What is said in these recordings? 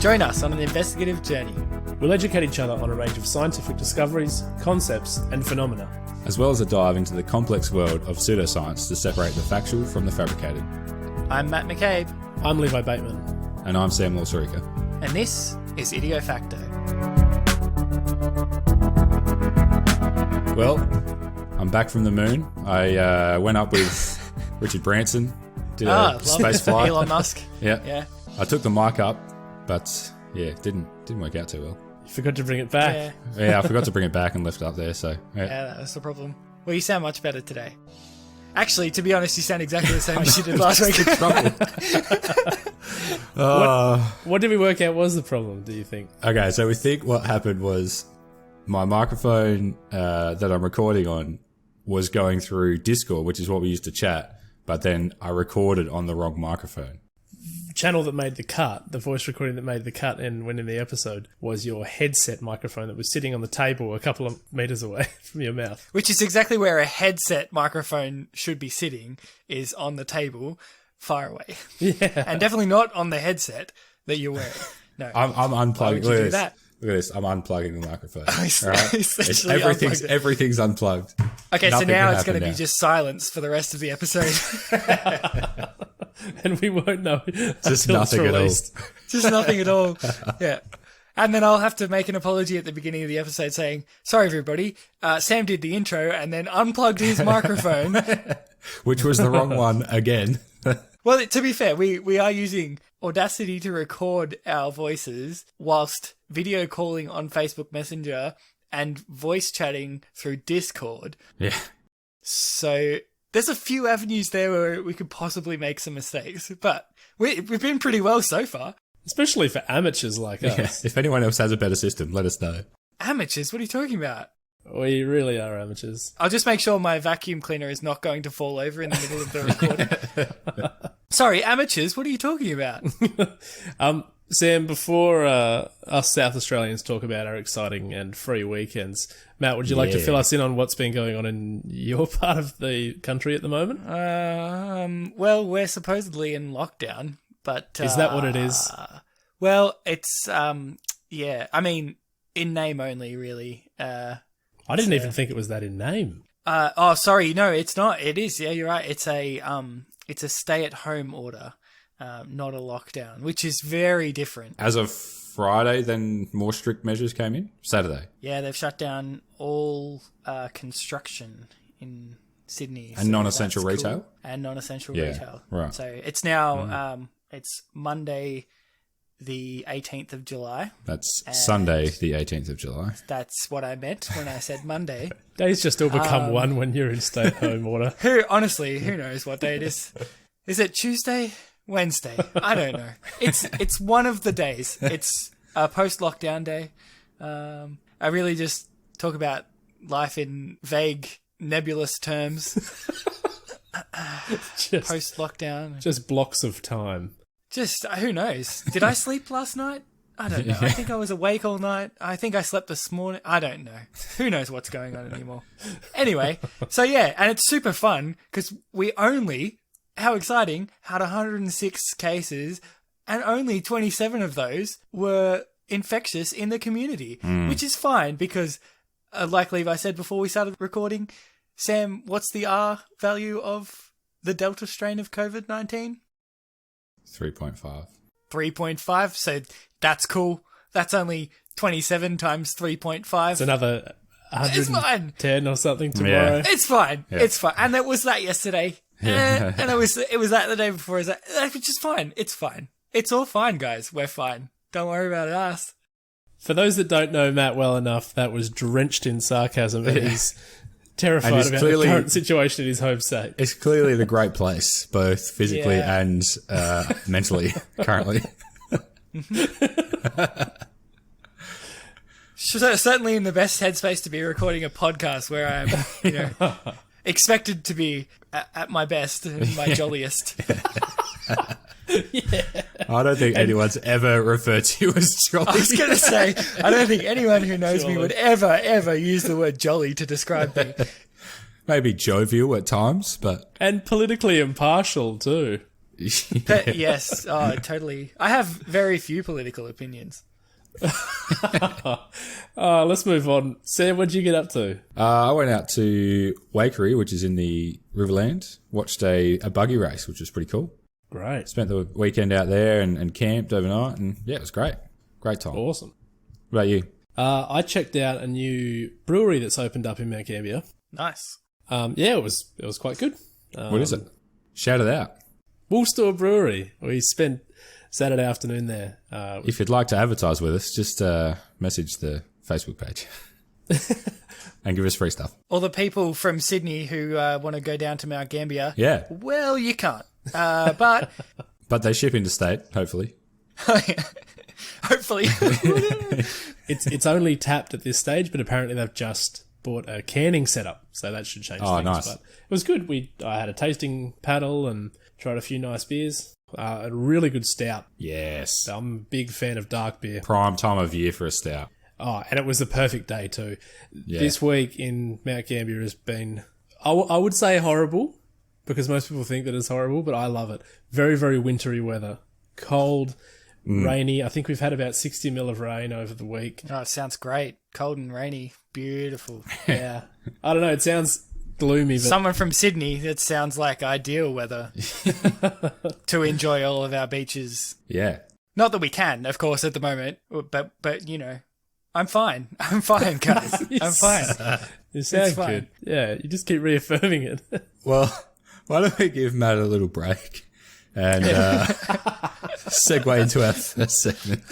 Join us on an investigative journey. We'll educate each other on a range of scientific discoveries, concepts, and phenomena, as well as a dive into the complex world of pseudoscience to separate the factual from the fabricated. I'm Matt McCabe. I'm Levi Bateman. And I'm Sam Lawsarika. And this is IdioFacto. Well, I'm back from the moon. I went up with Richard Branson, did a space flight. Elon Musk. Yeah. I took the mic up, but yeah, didn't work out too well. You forgot to bring it back. Yeah, I forgot to bring it back and left it up there, so... Yeah, that was the problem. Well, you sound much better today. Actually, to be honest, you sound exactly the same as you did last week. What did we work out was the problem, do you think? Okay, so we think what happened was my microphone that I'm recording on was going through Discord, which is what we used to chat, but then I recorded on the wrong microphone. Channel that made the cut, the voice recording that made the cut and went in the episode, was your headset microphone that was sitting on the table a couple of meters away from your mouth. Which is exactly where a headset microphone should be sitting, is on the table, far away. Yeah. And definitely not on the headset that you're wearing. No. I'm unplugging. Why would you do that? Look at this. I'm unplugging the microphone. Right? Everything's unplugged. Okay, Nothing so now it's can going to happen be just silence for the rest of the episode. And we won't know. Just nothing at all. Just nothing at all. Yeah. And then I'll have to make an apology at the beginning of the episode saying, sorry, everybody, Sam did the intro and then unplugged his microphone. Which was the wrong one again. Well, to be fair, we are using Audacity to record our voices whilst video calling on Facebook Messenger and voice chatting through Discord. Yeah. So there's a few avenues there where we could possibly make some mistakes, but we've been pretty well so far. Especially for amateurs like us. If anyone else has a better system, let us know. Amateurs? What are you talking about? We really are amateurs. I'll just make sure my vacuum cleaner is not going to fall over in the middle of the recording. Sorry, amateurs, what are you talking about? Sam, before us South Australians talk about our exciting and free weekends, Matt, would you like to fill us in on what's been going on in your part of the country at the moment? Well, we're supposedly in lockdown, but... is that what it is? Well, it's, yeah, I mean, in name only, really. I didn't even think it was that in name. Oh, sorry, no, it's not. It is, yeah, you're right. It's a stay-at-home order. Not a lockdown, which is very different. As of Friday, then more strict measures came in? Saturday? Yeah, they've shut down all construction in Sydney. And non-essential retail? Cool. And non-essential retail. Right. So it's now, it's Monday the 18th of July. That's Sunday the 18th of July. That's what I meant when I said Monday. Days just all become one when you're in stay-at-home order. Honestly, who knows what day it is? Is it Tuesday? Wednesday? I don't know. It's one of the days. It's a post-lockdown day. I really just talk about life in vague, nebulous terms. Post-lockdown. Just blocks of time. Just, who knows? Did I sleep last night? I don't know. I think I was awake all night. I think I slept this morning. I don't know. Who knows what's going on anymore? Anyway, so yeah, and it's super fun because we only... how exciting, had 106 cases and only 27 of those were infectious in the community, which is fine because, like Levi said before we started recording, Sam, what's the R value of the Delta strain of COVID-19? 3.5. 3.5, so that's cool. That's only 27 times 3.5. It's another 110 or something tomorrow. Yeah. It's fine. Yeah. It's fine. And it was that yesterday. And it was that the day before. Which is fine. It's fine. It's all fine, guys. We're fine. Don't worry about us. For those that don't know Matt well enough, that was drenched in sarcasm. And he's terrified about the current situation in his home state. It's clearly the great place, both physically and mentally, currently. Certainly in the best headspace to be recording a podcast where I'm, expected to be at my best and my jolliest. I don't think anyone's ever referred to you as jolly. I was going to say, I don't think anyone who knows me would ever use the word jolly to describe me. Maybe jovial at times, but... And politically impartial too. Yes, totally. I have very few political opinions. Let's move on. Sam, what did you get up to? I went out to Waikerie, which is in the Riverland, watched a buggy race, which was pretty cool. Great. Spent the weekend out there and camped overnight, and yeah, it was great. Great time. Awesome. What about you? I checked out a new brewery that's opened up in Mount Gambier. Nice. Yeah, it was quite good. What is it? Shout it out. Woolstore Brewery. We spent Saturday afternoon there. If you'd like to advertise with us, just message the Facebook page and give us free stuff. Or the people from Sydney who want to go down to Mount Gambier. Yeah. Well, you can't. But they ship interstate, hopefully. Hopefully. It's only tapped at this stage, but apparently they've just bought a canning setup, so that should change things. Nice. But it was good. I had a tasting paddle and tried a few nice beers. A really good stout. Yes. I'm a big fan of dark beer. Prime time of year for a stout. Oh, and it was the perfect day too. Yeah. This week in Mount Gambier has been, I would say horrible, because most people think that it's horrible, but I love it. Very, very wintry weather. Cold, rainy. I think we've had about 60 mil of rain over the week. Oh, it sounds great. Cold and rainy. Beautiful. Yeah. I don't know, it sounds gloomy, but Someone from Sydney, that sounds like ideal weather to enjoy all of our beaches. Yeah. Not that we can, of course, at the moment, but you know, I'm fine. I'm fine, guys. I'm fine. you sound fine. good. Yeah, you just keep reaffirming it. Well, why don't we give Matt a little break and segue into our first segment.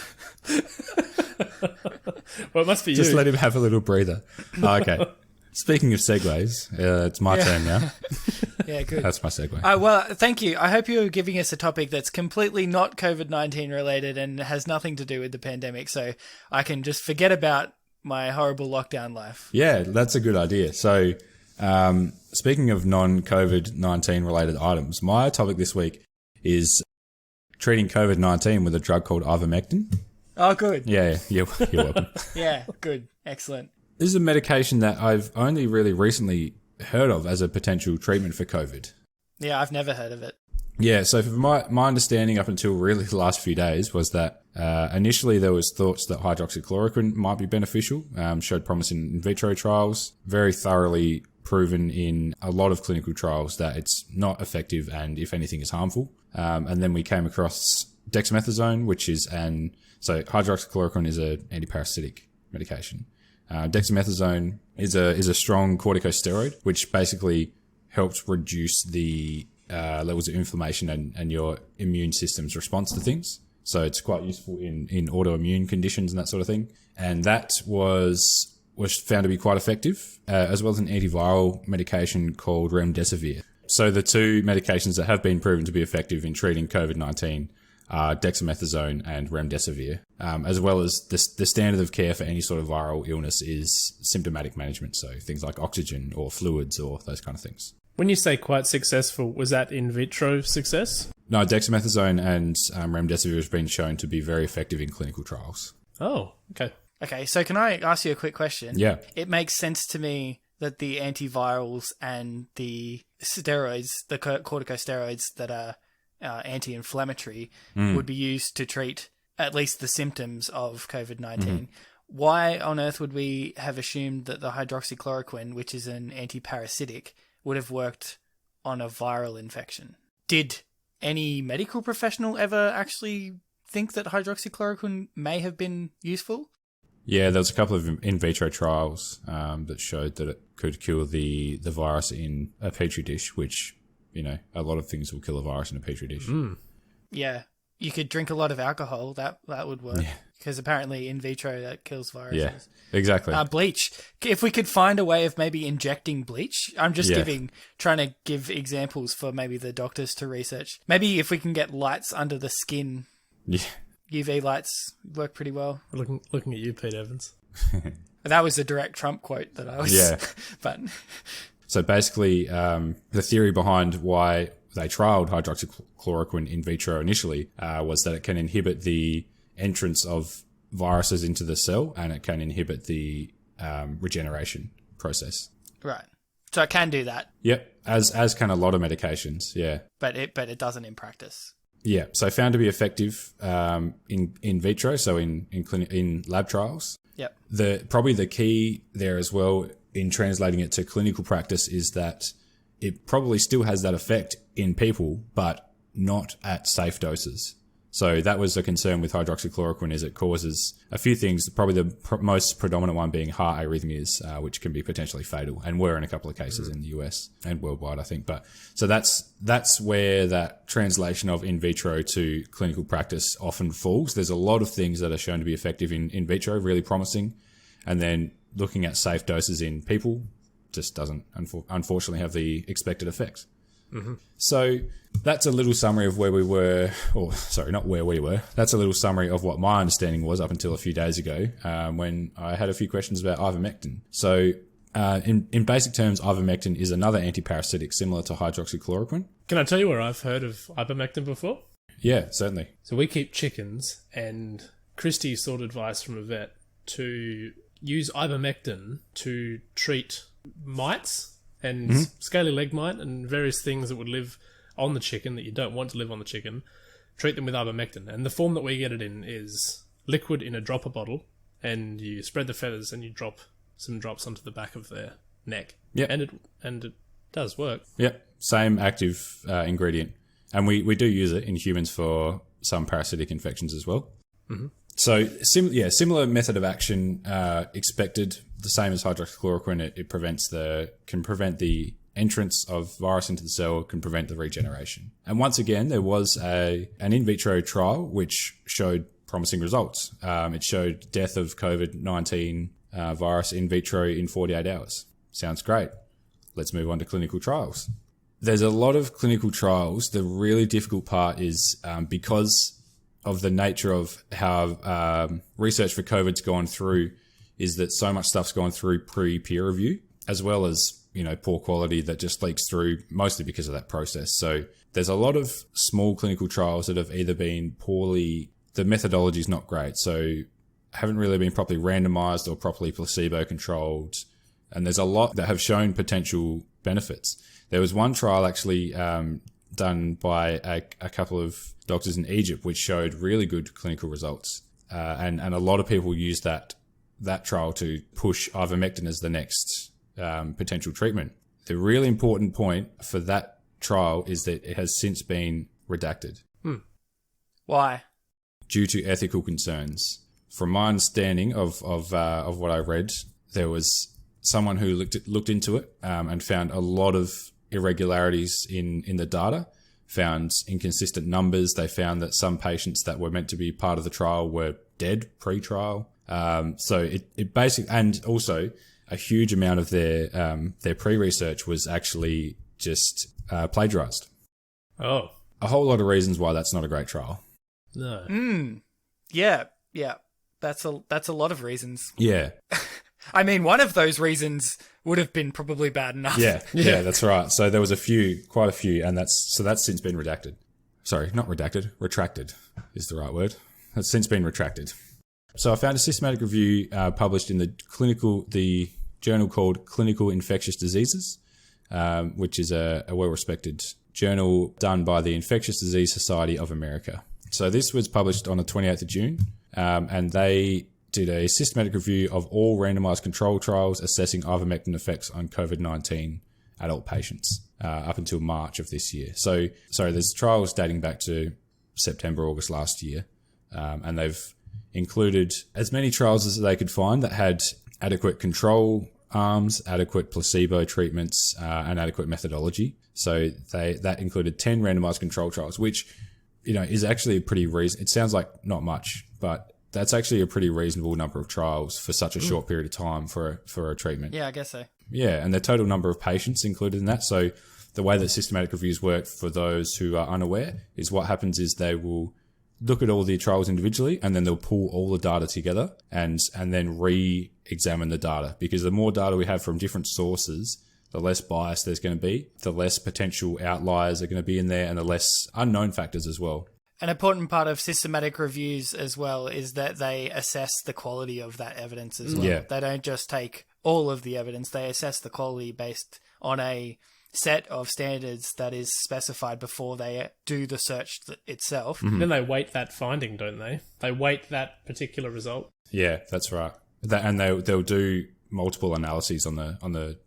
Well, it must be Just you. let him have a little breather. Okay. Speaking of segues, it's my turn now. Yeah, good. That's my segue. Well, thank you. I hope you're giving us a topic that's completely not COVID-19 related and has nothing to do with the pandemic, so I can just forget about my horrible lockdown life. Yeah, that's a good idea. So, speaking of non-COVID-19 related items, my topic this week is treating COVID-19 with a drug called Ivermectin. Oh, good. Yeah, you're welcome. Yeah, good. Excellent. This is a medication that I've only really recently heard of as a potential treatment for COVID. Yeah, I've never heard of it. Yeah, so from my understanding up until really the last few days was that initially there was thoughts that hydroxychloroquine might be beneficial, showed promise in vitro trials, very thoroughly proven in a lot of clinical trials that it's not effective and if anything is harmful. And then we came across dexamethasone, which is so hydroxychloroquine is an antiparasitic medication. Dexamethasone is a strong corticosteroid, which basically helps reduce the levels of inflammation and your immune system's response to things. So it's quite useful in autoimmune conditions and that sort of thing. And that was found to be quite effective, as well as an antiviral medication called remdesivir. So the two medications that have been proven to be effective in treating COVID-19 are dexamethasone and remdesivir, as well as the standard of care for any sort of viral illness is symptomatic management, so things like oxygen or fluids or those kind of things. When you say quite successful, was that in vitro success? No, dexamethasone and remdesivir has been shown to be very effective in clinical trials. Oh, okay. Okay, so can I ask you a quick question? Yeah. It makes sense to me that the antivirals and the steroids, the corticosteroids that are anti-inflammatory would be used to treat at least the symptoms of COVID-19. Mm-hmm. Why on earth would we have assumed that the hydroxychloroquine, which is an antiparasitic, would have worked on a viral infection? Did any medical professional ever actually think that hydroxychloroquine may have been useful? Yeah, there was a couple of in vitro trials that showed that it could kill the virus in a petri dish, which, you know, a lot of things will kill a virus in a petri dish. Mm. Yeah, you could drink a lot of alcohol. That would work. Yeah. Because apparently in vitro that kills viruses. Yeah, exactly. Bleach. If we could find a way of maybe injecting bleach, I'm just trying to give examples for maybe the doctors to research. Maybe if we can get lights under the skin. Yeah. UV lights work pretty well. Looking at you, Pete Evans. That was a direct Trump quote that I was... Yeah. But... So basically, the theory behind why they trialled hydroxychloroquine in vitro initially was that it can inhibit the entrance of viruses into the cell and it can inhibit the regeneration process. Right. So it can do that, Yep, as can a lot of medications. Yeah. but it doesn't in practice. Yeah, so found to be effective in vitro, so in lab trials. Yep. Probably the key there as well in translating it to clinical practice is that it probably still has that effect in people, but not at safe doses. So that was a concern with hydroxychloroquine, is it causes a few things, probably the most predominant one being heart arrhythmias, which can be potentially fatal, and were in a couple of cases in the US and worldwide, I think. But so that's where that translation of in vitro to clinical practice often falls. There's a lot of things that are shown to be effective in vitro, really promising, and then looking at safe doses in people just doesn't, unfortunately, have the expected effects. Mm-hmm. So that's a little summary of where we were, or sorry, not where we were. That's a little summary of what my understanding was up until a few days ago, when I had a few questions about ivermectin. So in basic terms, ivermectin is another antiparasitic similar to hydroxychloroquine. Can I tell you where I've heard of ivermectin before? Yeah, certainly. So we keep chickens, and Christy sought advice from a vet to use ivermectin to treat mites and scaly leg mite and various things that would live on the chicken that you don't want to live on the chicken. Treat them with ivermectin. And the form that we get it in is liquid in a dropper bottle, and you spread the feathers and you drop some drops onto the back of their neck. Yep. And it does work. Yep, same active ingredient. And we do use it in humans for some parasitic infections as well. Mm-hmm. So, similar method of action expected. The same as hydroxychloroquine, it can prevent the entrance of virus into the cell, can prevent the regeneration. And once again, there was an in vitro trial which showed promising results. It showed death of COVID-19 virus in vitro in 48 hours. Sounds great. Let's move on to clinical trials. There's a lot of clinical trials. The really difficult part is because of the nature of how research for COVID's gone through, is that so much stuff's gone through pre-peer review, as well as, poor quality that just leaks through, mostly because of that process. So there's a lot of small clinical trials that have either been the methodology's not great, so haven't really been properly randomized or properly placebo controlled. And there's a lot that have shown potential benefits. There was one trial actually done by a couple of doctors in Egypt, which showed really good clinical results. And a lot of people used that trial to push ivermectin as the next potential treatment. The really important point for that trial is that it has since been redacted. Why? Due to ethical concerns. From my understanding of what I read, there was someone who looked into it and found a lot of irregularities in the data, found inconsistent numbers. They found that some patients that were meant to be part of the trial were dead pre-trial. So it basically, and also a huge amount of their pre-research was actually just plagiarized. Oh. A whole lot of reasons why that's not a great trial. No. Yeah. That's a lot of reasons. Yeah. I mean, one of those reasons would have been probably bad enough. Yeah, that's right. So there was quite a few, and that's since been redacted. Sorry, not redacted, retracted is the right word. That's since been retracted. So I found a systematic review published in the journal called Clinical Infectious Diseases, which is a well-respected journal done by the Infectious Disease Society of America. So this was published on the 28th of June, and they did a systematic review of all randomized control trials assessing ivermectin effects on COVID-19 adult patients up until March of this year. So, there's trials dating back to September, August last year, and they've included as many trials as they could find that had adequate control arms, adequate placebo treatments, and adequate methodology. So that included 10 randomized control trials, which, is actually a pretty it sounds like not much, but that's actually a pretty reasonable number of trials for such a short period of time for a treatment. Yeah, I guess so. Yeah, and the total number of patients included in that. So the way that systematic reviews work, for those who are unaware, is what happens is they will look at all the trials individually, and then they'll pull all the data together and then re-examine the data. Because the more data we have from different sources, the less bias there's going to be, the less potential outliers are going to be in there, and the less unknown factors as well. An important part of systematic reviews as well is that they assess the quality of that evidence as well. Yeah. They don't just take all of the evidence. They assess the quality based on a set of standards that is specified before they do the search itself. Mm-hmm. Then they weight that finding, don't they? They weight that particular result. Yeah, that's right. And they'll do multiple analyses on the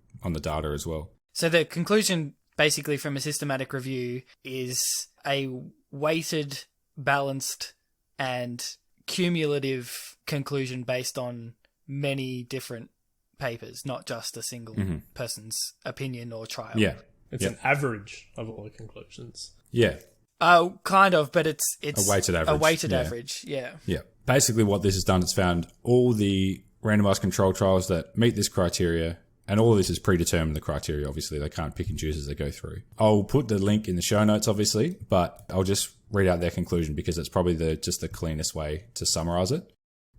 data as well. So the conclusion, basically, from a systematic review is a weighted, balanced, and cumulative conclusion based on many different papers, not just a single person's opinion or trial. Yeah. It's an average of all the conclusions. Yeah. Kind of, but it's a weighted average. A weighted average, yeah. Yeah. Basically what this has done, it's found all the randomized control trials that meet this criteria, and all of this is predetermined, the criteria, obviously. They can't pick and choose as they go through. I'll put the link in the show notes, obviously, but I'll just read out their conclusion because it's probably just the cleanest way to summarize it.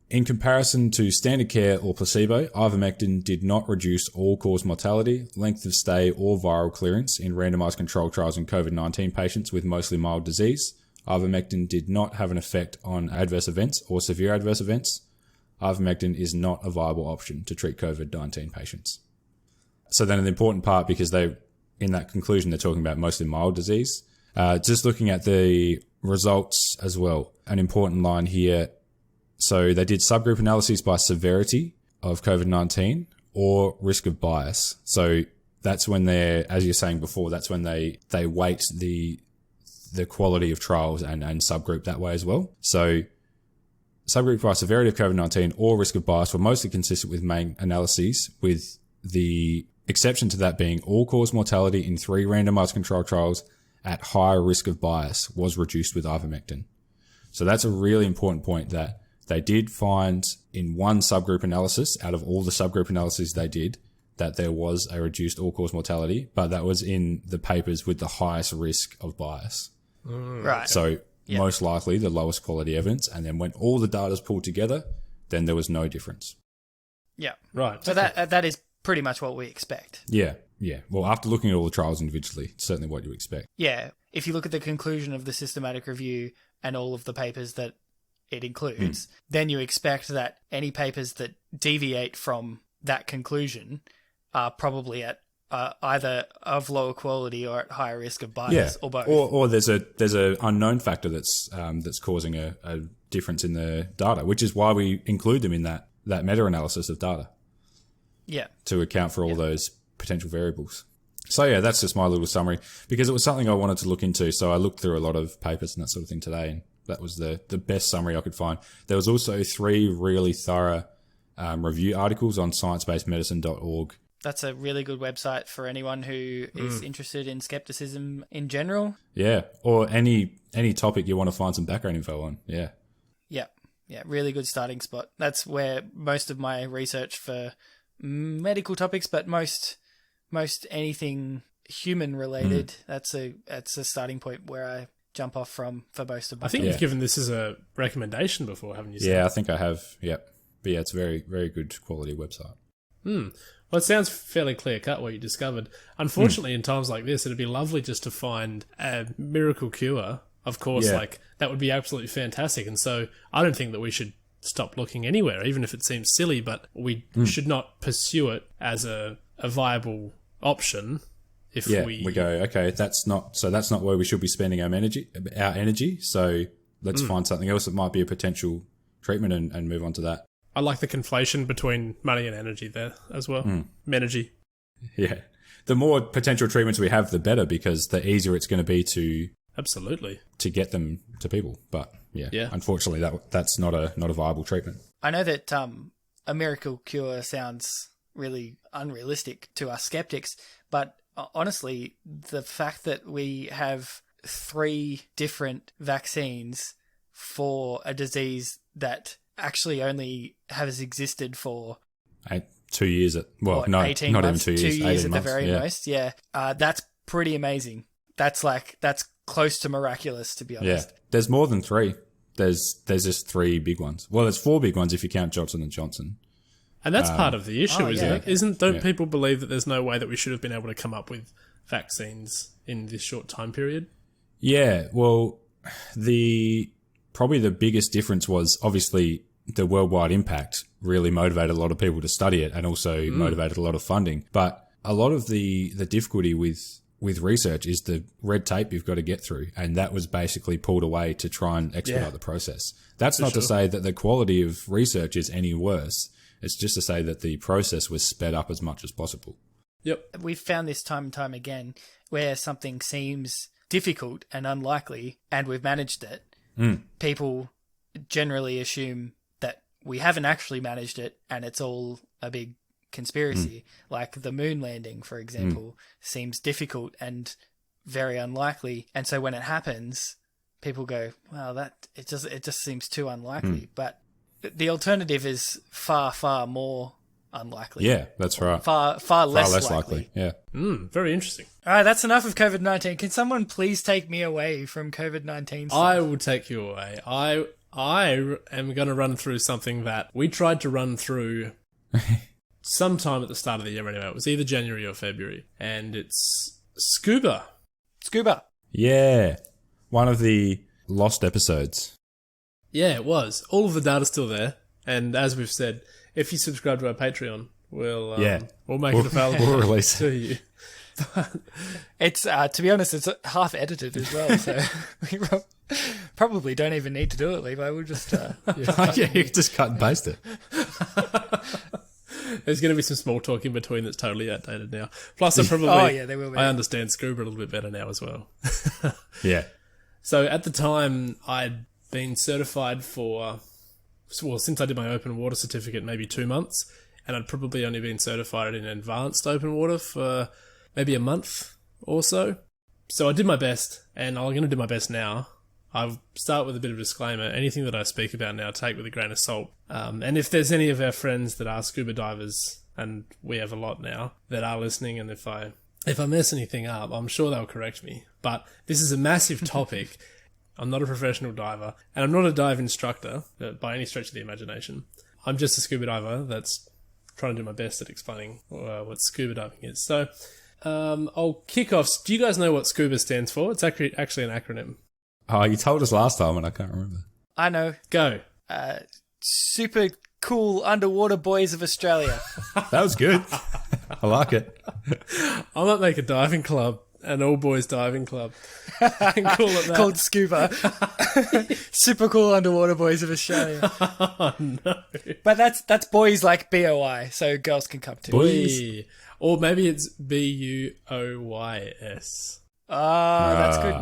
In comparison to standard care or placebo, ivermectin did not reduce all-cause mortality, length of stay, or viral clearance in randomized control trials in COVID-19 patients with mostly mild disease. Ivermectin did not have an effect on adverse events or severe adverse events. Ivermectin is not a viable option to treat COVID-19 patients. So then an important part, because in that conclusion, they're talking about mostly mild disease. Just looking at the results as well, an important line here. So they did subgroup analyses by severity of COVID-19 or risk of bias. So that's when as you're saying before, that's when they weight the quality of trials and subgroup that way as well. So subgroup by severity of COVID-19 or risk of bias were mostly consistent with main analyses, with the exception to that being all-cause mortality in 3 randomized control trials at higher risk of bias was reduced with ivermectin. So that's a really important point, that they did find in one subgroup analysis, out of all the subgroup analyses they did, that there was a reduced all-cause mortality, but that was in the papers with the highest risk of bias. Right. So most likely the lowest quality evidence, and then when all the data's pulled together, then there was no difference. Yeah. Right. So that is pretty much what we expect. Yeah. Well, after looking at all the trials individually, it's certainly what you expect. Yeah. If you look at the conclusion of the systematic review and all of the papers that it includes, then you expect that any papers that deviate from that conclusion are probably at either of lower quality or at higher risk of bias, or both. Or there's a unknown factor that's causing a difference in the data, which is why we include them in that meta-analysis of data. Yeah. To account for all those potential variables. So yeah, that's just my little summary, because it was something I wanted to look into. So I looked through a lot of papers and that sort of thing today, and that was the best summary I could find. There was also 3 really thorough review articles on sciencebasedmedicine.org. That's a really good website for anyone who is interested in skepticism in general. Yeah, or any topic you want to find some background info on. Yeah. Yeah, really good starting spot. That's where most of my research for medical topics, but most anything human related, that's a starting point where I jump off from for most of my. I think you've given this as a recommendation before, haven't you? Yeah, I think I have. Yep. But yeah, it's a very, very good quality website. Well, it sounds fairly clear-cut what you discovered. Unfortunately, in times like this, it'd be lovely just to find a miracle cure. Of course, that would be absolutely fantastic. And so I don't think that we should stop looking anywhere, even if it seems silly, but we should not pursue it as a viable option. If we go, okay, that's not where we should be spending our energy. So let's find something else that might be a potential treatment and move on to that. I like the conflation between money and energy there as well. Menergy. Yeah. The more potential treatments we have, the better, because the easier it's going to be to get them to people. But unfortunately, that's not a viable treatment. I know that a miracle cure sounds really unrealistic to us skeptics, but honestly, the fact that we have 3 different vaccines for a disease that actually only has existed for 2 years 18 not months, even 2 years, 2 years at the months, very most. That's pretty amazing. That's close to miraculous, to be honest. Yeah, there's more than 3. There's just 3 big ones. Well, there's 4 big ones if you count Johnson & Johnson. And that's part of the issue, isn't it? Don't people believe that there's no way that we should have been able to come up with vaccines in this short time period? Yeah, well, probably the biggest difference was obviously the worldwide impact really motivated a lot of people to study it and also motivated a lot of funding. But a lot of the difficulty with research is the red tape you've got to get through. And that was basically pulled away to try and expedite the process. That's not to say that the quality of research is any worse. It's just to say that the process was sped up as much as possible. Yep. We've found this time and time again where something seems difficult and unlikely and we've managed it. People generally assume that we haven't actually managed it and it's all a big conspiracy. Like the moon landing, for example, seems difficult and very unlikely. And so when it happens, people go, well, it just seems too unlikely. But the alternative is far, far more unlikely. Yeah, that's right. Far less likely. Yeah. Very interesting. All right, that's enough of COVID-19. Can someone please take me away from COVID-19 stuff? I will take you away. I am going to run through something that we tried to run through sometime at the start of the year anyway. It was either January or February. And it's Scuba. Scuba. Yeah. One of the lost episodes. Yeah, it was. All of the data's still there. And as we've said, if you subscribe to our Patreon, we'll make it available we'll release to you. It's to be honest, it's half edited as well, so we probably don't even need to do it, Levi. We'll just you can just cut and paste it. There's going to be some small talk in between that's totally outdated now. Plus, there will be. I understand Scuba a little bit better now as well. Yeah. So at the time, I'd been certified since I did my open water certificate, maybe 2 months, and I'd probably only been certified in advanced open water for maybe a month or so. So I did my best, and I'm going to do my best now. I'll start with a bit of a disclaimer. Anything that I speak about now, take with a grain of salt. And if there's any of our friends that are scuba divers, and we have a lot now, that are listening, and if I mess anything up, I'm sure they'll correct me. But this is a massive topic. I'm not a professional diver, and I'm not a dive instructor by any stretch of the imagination. I'm just a scuba diver that's trying to do my best at explaining what scuba diving is. So I'll kick off. Do you guys know what SCUBA stands for? It's actually an acronym. Oh, you told us last time and I can't remember. I know. Go. Super cool underwater boys of Australia. That was good. I like it. I might make a diving club. An all-boys diving club. And call it that. Called Scuba. Super cool underwater boys of Australia. Oh, no. But that's boys like BOI, so girls can come too. Boys. Or maybe it's BUOYS. Oh, that's good.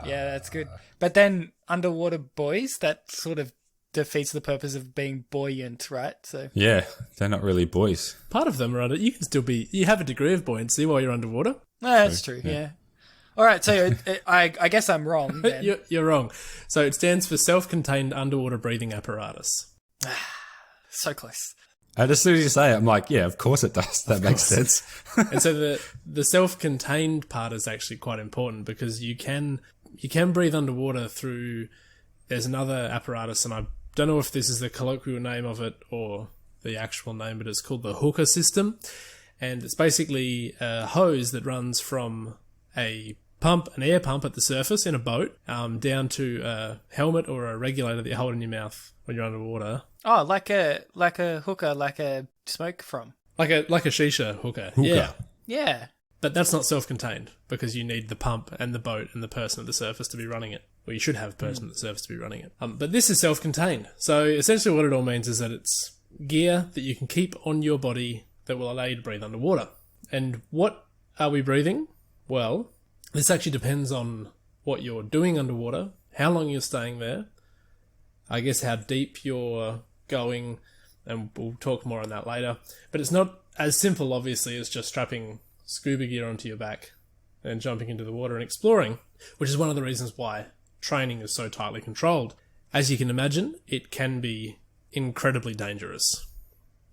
Yeah, that's good. But then underwater boys, that sort of defeats the purpose of being buoyant, right? So yeah, they're not really boys. Part of them are under. You can still be. You have a degree of buoyancy while you're underwater. No, that's true. Yeah. All right. So I guess I'm wrong. Then. You're wrong. So it stands for self-contained underwater breathing apparatus. So close. And as soon as you say it, I'm like, yeah, of course it does. That makes sense. And so the self-contained part is actually quite important because you can breathe underwater through. There's another apparatus, and I don't know if this is the colloquial name of it or the actual name, but it's called the hooker system. And it's basically a hose that runs from an air pump at the surface in a boat, down to a helmet or a regulator that you hold in your mouth when you're underwater. Oh, like a hooker, like a smoke from. Like a shisha hooker. Yeah. But that's not self-contained because you need the pump and the boat and the person at the surface to be running it. Well, you should have a person at the surface to be running it. But this is self-contained. So essentially what it all means is that it's gear that you can keep on your body that will allow you to breathe underwater. And what are we breathing? Well, this actually depends on what you're doing underwater, how long you're staying there, I guess how deep you're going, and we'll talk more on that later. But it's not as simple, obviously, as just strapping scuba gear onto your back and jumping into the water and exploring, which is one of the reasons why training is so tightly controlled. As you can imagine, it can be incredibly dangerous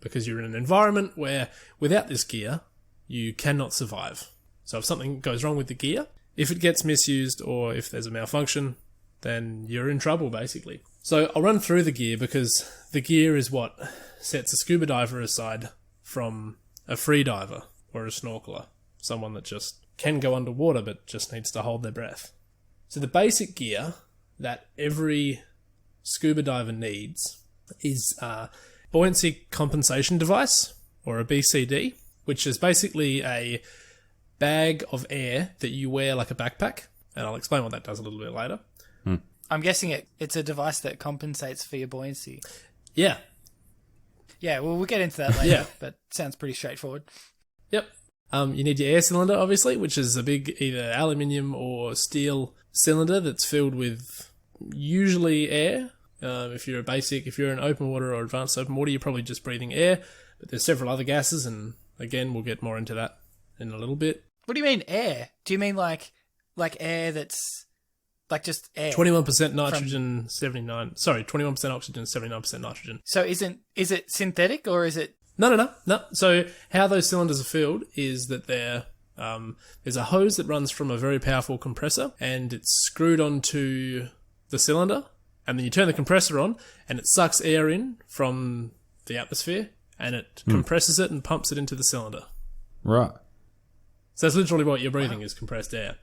because you're in an environment where without this gear, you cannot survive. So if something goes wrong with the gear, if it gets misused or if there's a malfunction, then you're in trouble, basically. So I'll run through the gear because the gear is what sets a scuba diver aside from a free diver or a snorkeler, someone that just can go underwater but just needs to hold their breath. So the basic gear that every scuba diver needs is a buoyancy compensation device, or a BCD, which is basically a bag of air that you wear like a backpack. And I'll explain what that does a little bit later. I'm guessing it's a device that compensates for your buoyancy. Yeah. Yeah, well, we'll get into that later, Yeah. but sounds pretty straightforward. Yep. You need your air cylinder, obviously, which is a big either aluminium or steel cylinder that's filled with usually air. If you're an open water or advanced open water, you're probably just breathing air. But there's several other gases, and again, we'll get more into that in a little bit. What do you mean air? Do you mean like air that's like just air? 21% nitrogen, 21% oxygen, 79% nitrogen. So is it synthetic or is it? No. So how those cylinders are filled is that there's a hose that runs from a very powerful compressor, and it's screwed onto the cylinder, and then you turn the compressor on, and it sucks air in from the atmosphere, and it compresses it and pumps it into the cylinder. Right. So that's literally what you're breathing is compressed air.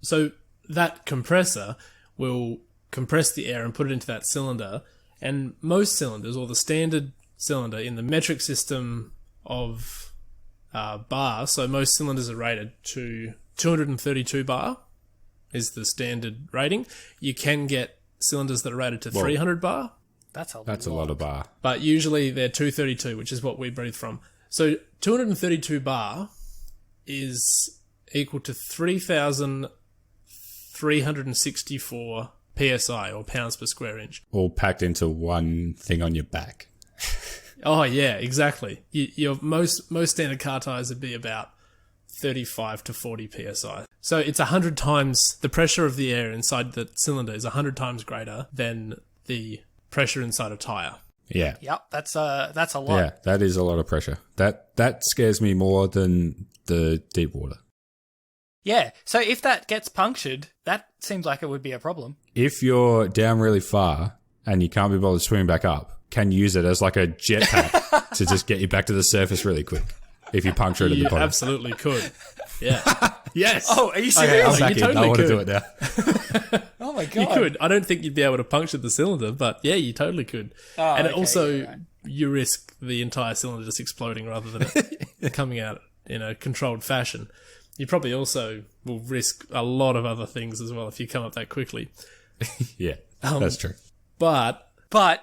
So that compressor will compress the air and put it into that cylinder, and most cylinders, or the standard cylinder in the metric system of bar, so most cylinders are rated to 232 bar is the standard rating. You can get cylinders that are rated to 300 bar. That's a lot of bar. But usually they're 232, which is what we breathe from. So 232 bar is equal to 3,364 PSI, or pounds per square inch. All packed into one thing on your back. Oh, yeah, exactly. Your most standard car tyres would be about 35 to 40 PSI. So it's 100 times, the pressure of the air inside the cylinder is 100 times greater than the pressure inside a tyre. Yeah. Yep, that's a lot. Yeah, that is a lot of pressure. That scares me more than the deep water. Yeah, so if that gets punctured, that seems like it would be a problem. If you're down really far and you can't be bothered swimming back up, can use it as like a jetpack to just get you back to the surface really quick. If you puncture it at the You bottom. absolutely could. Yeah. Yes. Oh, are you Okay, serious? I'm back You in. I totally want to could. do it now. Oh my god. You could. I don't think you'd be able to puncture the cylinder, but yeah, you totally could. Oh, and it okay, also, yeah, right. you risk the entire cylinder just exploding rather than it coming out in a controlled fashion. You probably also will risk a lot of other things as well if you come up that quickly. Yeah, that's true. But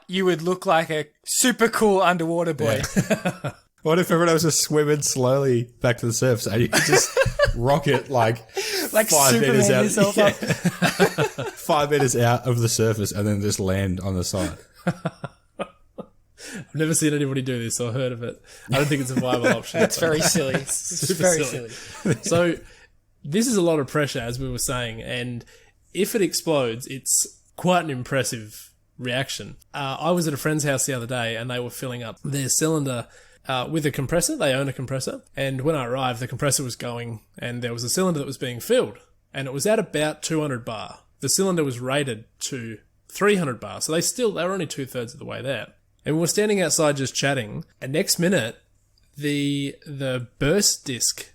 you would look like a super cool underwater boy. Yeah. What if everyone was just swimming slowly back to the surface and you could just rocket like 5 Superman meters out, yourself up. 5 meters out of the surface and then just land on the side? I've never seen anybody do this or heard of it. I don't think it's a viable option. That's very silly. It's Super very silly. silly. So this is a lot of pressure, as we were saying, and if it explodes, it's quite an impressive reaction. I was at a friend's house the other day, and they were filling up their cylinder with a compressor. They own a compressor, and when I arrived, the compressor was going, and there was a cylinder that was being filled, and it was at about 200 bar. The cylinder was rated to 300 bar, so they were only 2/3 of the way there. And we were standing outside just chatting, and next minute, the burst disc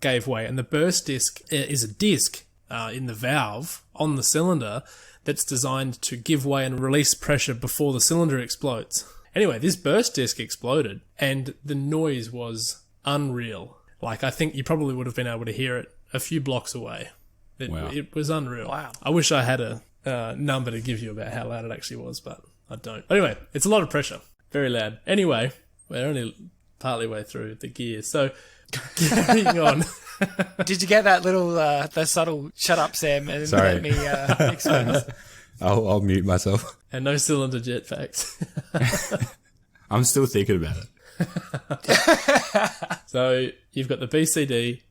gave way, and the burst disc is a disc in the valve on the cylinder that's designed to give way and release pressure before the cylinder explodes. Anyway, this burst disc exploded, and the noise was unreal. Like, I think you probably would have been able to hear it a few blocks away. Wow. It was unreal. Wow. I wish I had a number to give you about how loud it actually was, but I don't. Anyway, it's a lot of pressure. Very loud. Anyway, we're only partly way through the gear, so carrying on. Did you get that little, the subtle shut up, Sam, and Sorry. let me explain? I'll mute myself. And no cylinder jet facts. I'm still thinking about it. So you've got the BCD,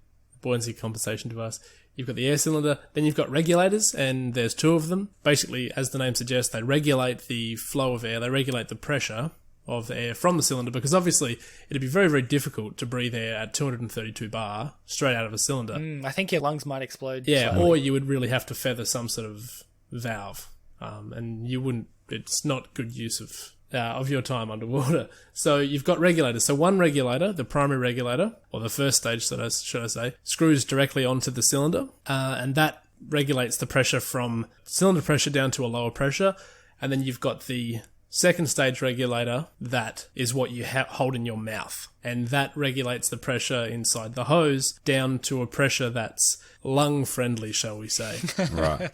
buoyancy compensation device. You've got the air cylinder. Then you've got regulators, and there's 2 of them. Basically, as the name suggests, they regulate the flow of air. They regulate the pressure of the air from the cylinder, because obviously it'd be very, very difficult to breathe air at 232 bar straight out of a cylinder. I think your lungs might explode. Yeah, or you would really have to feather some sort of valve, and you wouldn't. It's not good use of your time underwater. So you've got regulators. So one regulator, the primary regulator, or the first stage, should I say, screws directly onto the cylinder, and that regulates the pressure from cylinder pressure down to a lower pressure. And then you've got the second stage regulator that is what you hold in your mouth. And that regulates the pressure inside the hose down to a pressure that's lung friendly, shall we say. Right.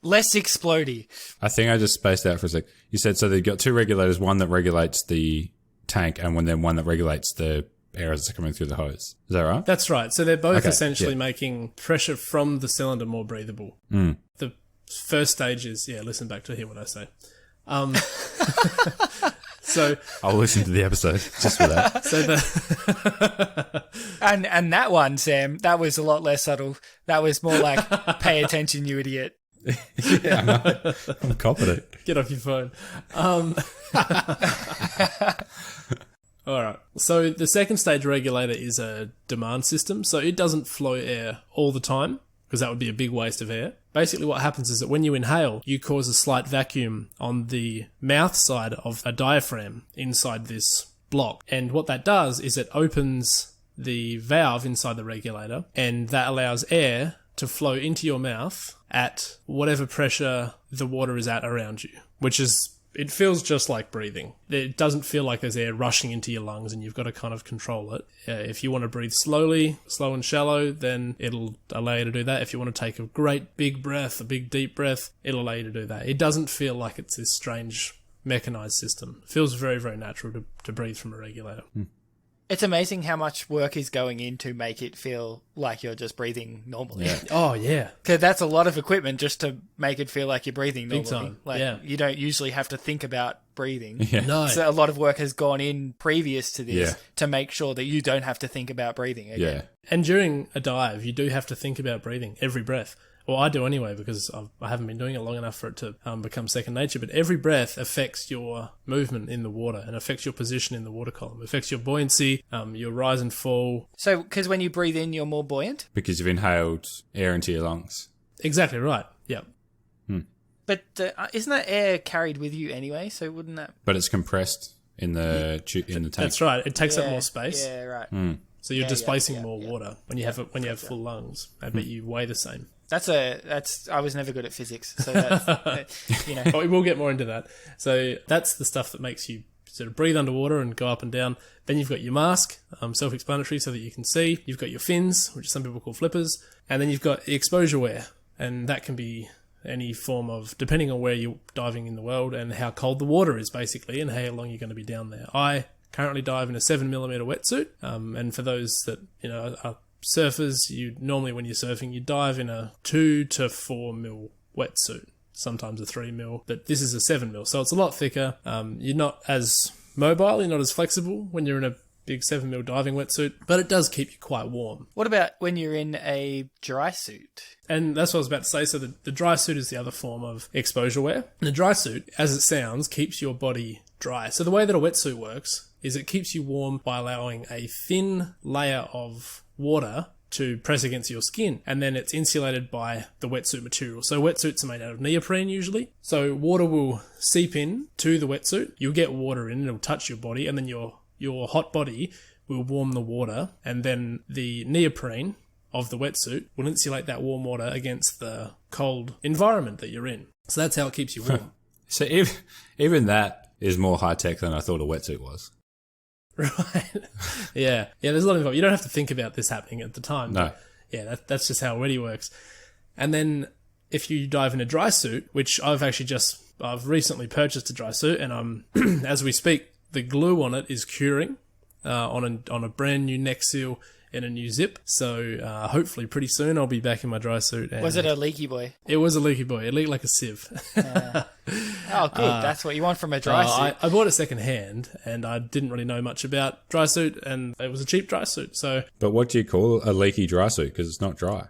Less explodey. I think I just spaced out for a sec. You said so they've got two regulators, one that regulates the tank and one that regulates the air as it's coming through the hose. Is that right? That's right. So they're both essentially making pressure from the cylinder more breathable. The first stage is, listen back to hear what I say. So I'll listen to the episode just for that. So and that one, Sam, that was a lot less subtle. That was more like, pay attention, you idiot. Yeah, I know. I'm confident. Get off your phone. All right. So the second stage regulator is a demand system. So it doesn't flow air all the time because that would be a big waste of air. Basically what happens is that when you inhale, you cause a slight vacuum on the mouth side of a diaphragm inside this block. And what that does is it opens the valve inside the regulator, and that allows air to flow into your mouth at whatever pressure the water is at around you, which is, it feels just like breathing. It doesn't feel like there's air rushing into your lungs and you've got to kind of control it. If you want to breathe slowly, slow and shallow, then it'll allow you to do that. If you want to take a great big breath, a big deep breath, it'll allow you to do that. It doesn't feel like it's this strange mechanized system. It feels very, very natural to breathe from a regulator. It's amazing how much work is going in to make it feel like you're just breathing normally. Yeah. Oh, yeah. Because that's a lot of equipment just to make it feel like you're breathing normally. Big time. Like, you don't usually have to think about breathing. Yeah. No. So a lot of work has gone in previous to this to make sure that you don't have to think about breathing again. Yeah. And during a dive, you do have to think about breathing every breath. Well, I do anyway, because I haven't been doing it long enough for it to become second nature. But every breath affects your movement in the water and affects your position in the water column. It affects your buoyancy, your rise and fall. So, because when you breathe in, you're more buoyant? Because you've inhaled air into your lungs. Exactly right. Yeah. But isn't that air carried with you anyway? So wouldn't that... But it's compressed in the tank. That's right. It takes up more space. Yeah, right. So you're displacing more water when you have full lungs. I bet you weigh the same. I was never good at physics, so that's, you know. But we will get more into that. So that's the stuff that makes you sort of breathe underwater and go up and down. Then you've got your mask, self-explanatory so that you can see. You've got your fins, which some people call flippers. And then you've got the exposure wear. And that can be any form of, depending on where you're diving in the world and how cold the water is, basically, and how long you're going to be down there. I currently dive in a 7mm wetsuit. And for those that, are surfers, you normally, when you're surfing, you dive in a 2 to 4mm wetsuit, sometimes a 3mm, but this is a 7mm, so it's a lot thicker. You're not as mobile, you're not as flexible when you're in a big 7mm diving wetsuit, but it does keep you quite warm. What about when you're in a dry suit? And that's what I was about to say. So the dry suit is the other form of exposure wear. The dry suit, as it sounds, keeps your body dry. So the way that a wetsuit works is it keeps you warm by allowing a thin layer of water to press against your skin, and then it's insulated by the wetsuit material. So wetsuits are made out of neoprene usually. So water will seep in to the wetsuit. You'll get water in, it'll touch your body, and then your hot body will warm the water, and then the neoprene of the wetsuit will insulate that warm water against the cold environment that you're in. So that's how it keeps you warm. So even that is more high-tech than I thought a wetsuit was. Right. Yeah, there's a lot of... You don't have to think about this happening at the time. No. Yeah, that's just how it already works. And then if you dive in a dry suit, which I've recently purchased a dry suit, and as we speak, the glue on it is curing on a brand new neck seal and a new zip. So hopefully pretty soon I'll be back in my dry suit. And was it a leaky boy? It was a leaky boy. It leaked like a sieve. Oh, good. That's what you want from a dry suit. I bought it second hand, and I didn't really know much about dry suit, and it was a cheap dry suit. So, but what do you call a leaky dry suit? Because it's not dry.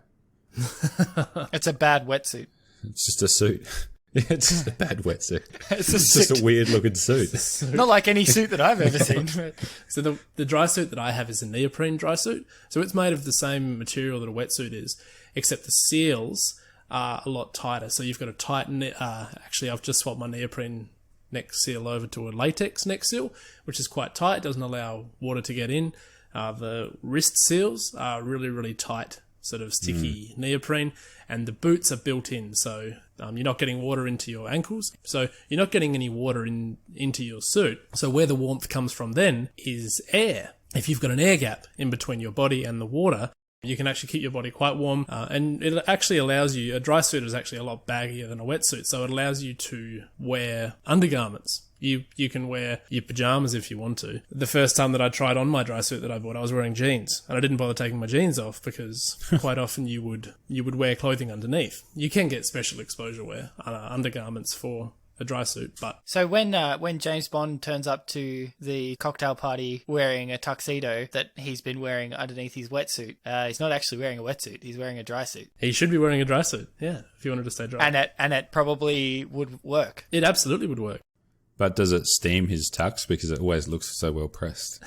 It's a bad wetsuit. It's just a suit. It's just a bad wetsuit. It's just a weird looking suit. Not like any suit that I've ever seen. But... So the dry suit that I have is a neoprene dry suit. So it's made of the same material that a wetsuit is, except the seals are a lot tighter. So you've got to tighten it. Actually, I've just swapped my neoprene neck seal over to a latex neck seal, which is quite tight. It doesn't allow water to get in. The wrist seals are really, really tight, sort of sticky neoprene, and the boots are built in. So You're not getting water into your ankles, so you're not getting any water into your suit. So where the warmth comes from then is air. If you've got an air gap in between your body and the water, you can actually keep your body quite warm, and it actually allows you, a dry suit is actually a lot baggier than a wetsuit, so it allows you to wear undergarments. You can wear your pajamas if you want to. The first time that I tried on my dry suit that I bought, I was wearing jeans, and I didn't bother taking my jeans off because quite often you would wear clothing underneath. You can get special exposure wear, undergarments for a dry suit, but... So when James Bond turns up to the cocktail party wearing a tuxedo that he's been wearing underneath his wetsuit, he's not actually wearing a wetsuit, he's wearing a dry suit. He should be wearing a dry suit, yeah, if you wanted to stay dry. And it probably would work. It absolutely would work. But does it steam his tux because it always looks so well pressed?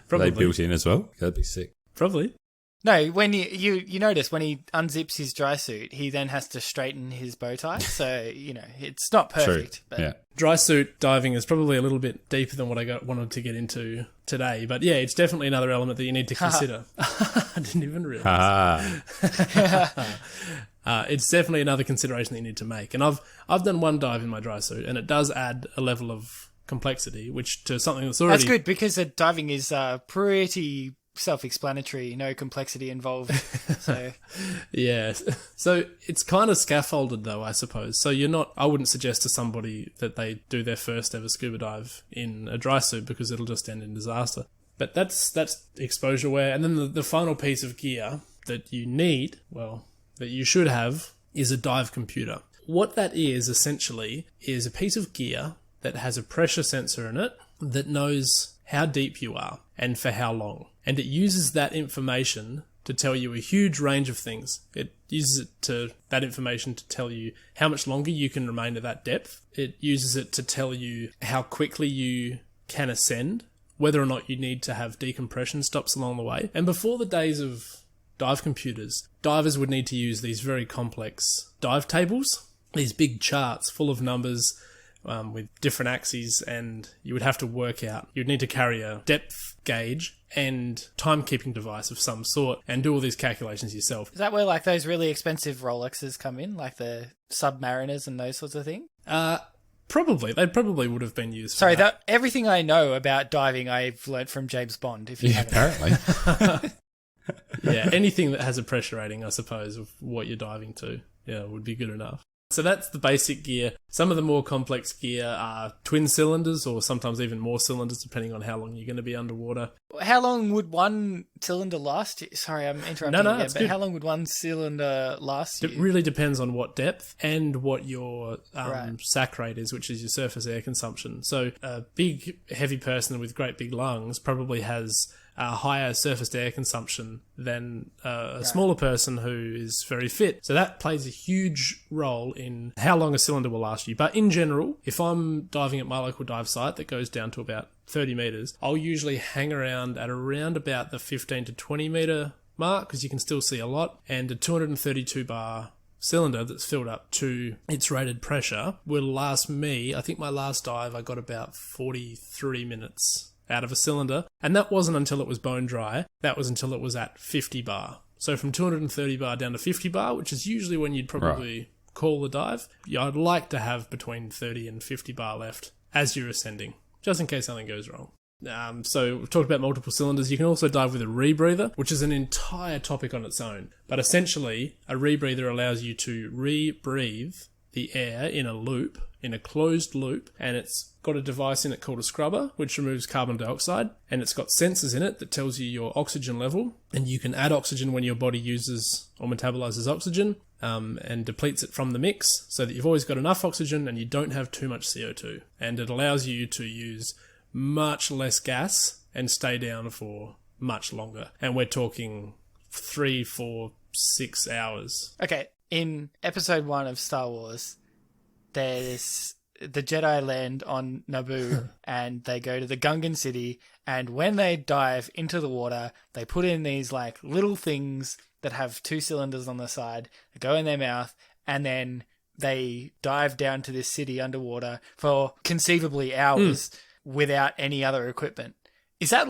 Probably. Are they built in as well? That'd be sick. Probably. No, when you notice when he unzips his dry suit, he then has to straighten his bow tie. So, it's not perfect. True. But Yeah. Dry suit diving is probably a little bit deeper than what I wanted to get into today. But yeah, it's definitely another element that you need to consider. I didn't even realise. It's definitely another consideration that you need to make. And I've done one dive in my dry suit, and it does add a level of complexity, which to something that's already... That's good, because the diving is pretty self-explanatory, no complexity involved. So yeah, so it's kind of scaffolded though, I suppose. So I wouldn't suggest to somebody that they do their first ever scuba dive in a dry suit, because it'll just end in disaster. But that's exposure wear. And then the final piece of gear that you need, that you should have, is a dive computer. What that is essentially is a piece of gear that has a pressure sensor in it that knows how deep you are and for how long. And it uses that information to tell you a huge range of things. It uses that information to tell you how much longer you can remain at that depth. It uses it to tell you how quickly you can ascend, whether or not you need to have decompression stops along the way. And before the days of dive computers, divers would need to use these very complex dive tables, these big charts full of numbers, with different axes, and you would have to work out. You'd need to carry a depth gauge and timekeeping device of some sort and do all these calculations yourself. Is that where like those really expensive Rolexes come in, like the Submariners and those sorts of things? Probably. They probably would have been used for Sorry, that. Everything I know about diving I've learnt from James Bond, if you haven't. Apparently. Yeah, anything that has a pressure rating, I suppose, of what you're diving to, would be good enough. So that's the basic gear. Some of the more complex gear are twin cylinders, or sometimes even more cylinders, depending on how long you're going to be underwater. How long would one cylinder last? Sorry, I'm interrupting again, but good. How long would one cylinder last you? It really depends on what depth and what your Right. SAC rate is, which is your surface air consumption. So a big, heavy person with great big lungs probably has a higher surface air consumption than a smaller person who is very fit. So that plays a huge role in how long a cylinder will last you. But in general, if I'm diving at my local dive site that goes down to about 30 metres, I'll usually hang around at around about the 15 to 20 metre mark, because you can still see a lot. And a 232 bar cylinder that's filled up to its rated pressure will last me, I think my last dive I got about 43 minutes out of a cylinder, and that wasn't until it was bone dry. That was until it was at 50 bar. So from 230 bar down to 50 bar, which is usually when you'd probably call the dive, I'd like to have between 30 and 50 bar left as you're ascending, just in case something goes wrong. So we've talked about multiple cylinders. You can also dive with a rebreather, which is an entire topic on its own. But essentially, a rebreather allows you to re-breathe the air in a loop, in a closed loop, and it's got a device in it called a scrubber, which removes carbon dioxide, and it's got sensors in it that tells you your oxygen level, and you can add oxygen when your body uses or metabolizes oxygen, and depletes it from the mix, so that you've always got enough oxygen and you don't have too much CO2. And it allows you to use much less gas and stay down for much longer. And we're talking 3, 4, 6 hours. Okay, in episode 1 of Star Wars, there's the Jedi land on Naboo and they go to the Gungan city, and when they dive into the water, they put in these like little things that have 2 cylinders on the side that go in their mouth, and then they dive down to this city underwater for conceivably hours without any other equipment. Is that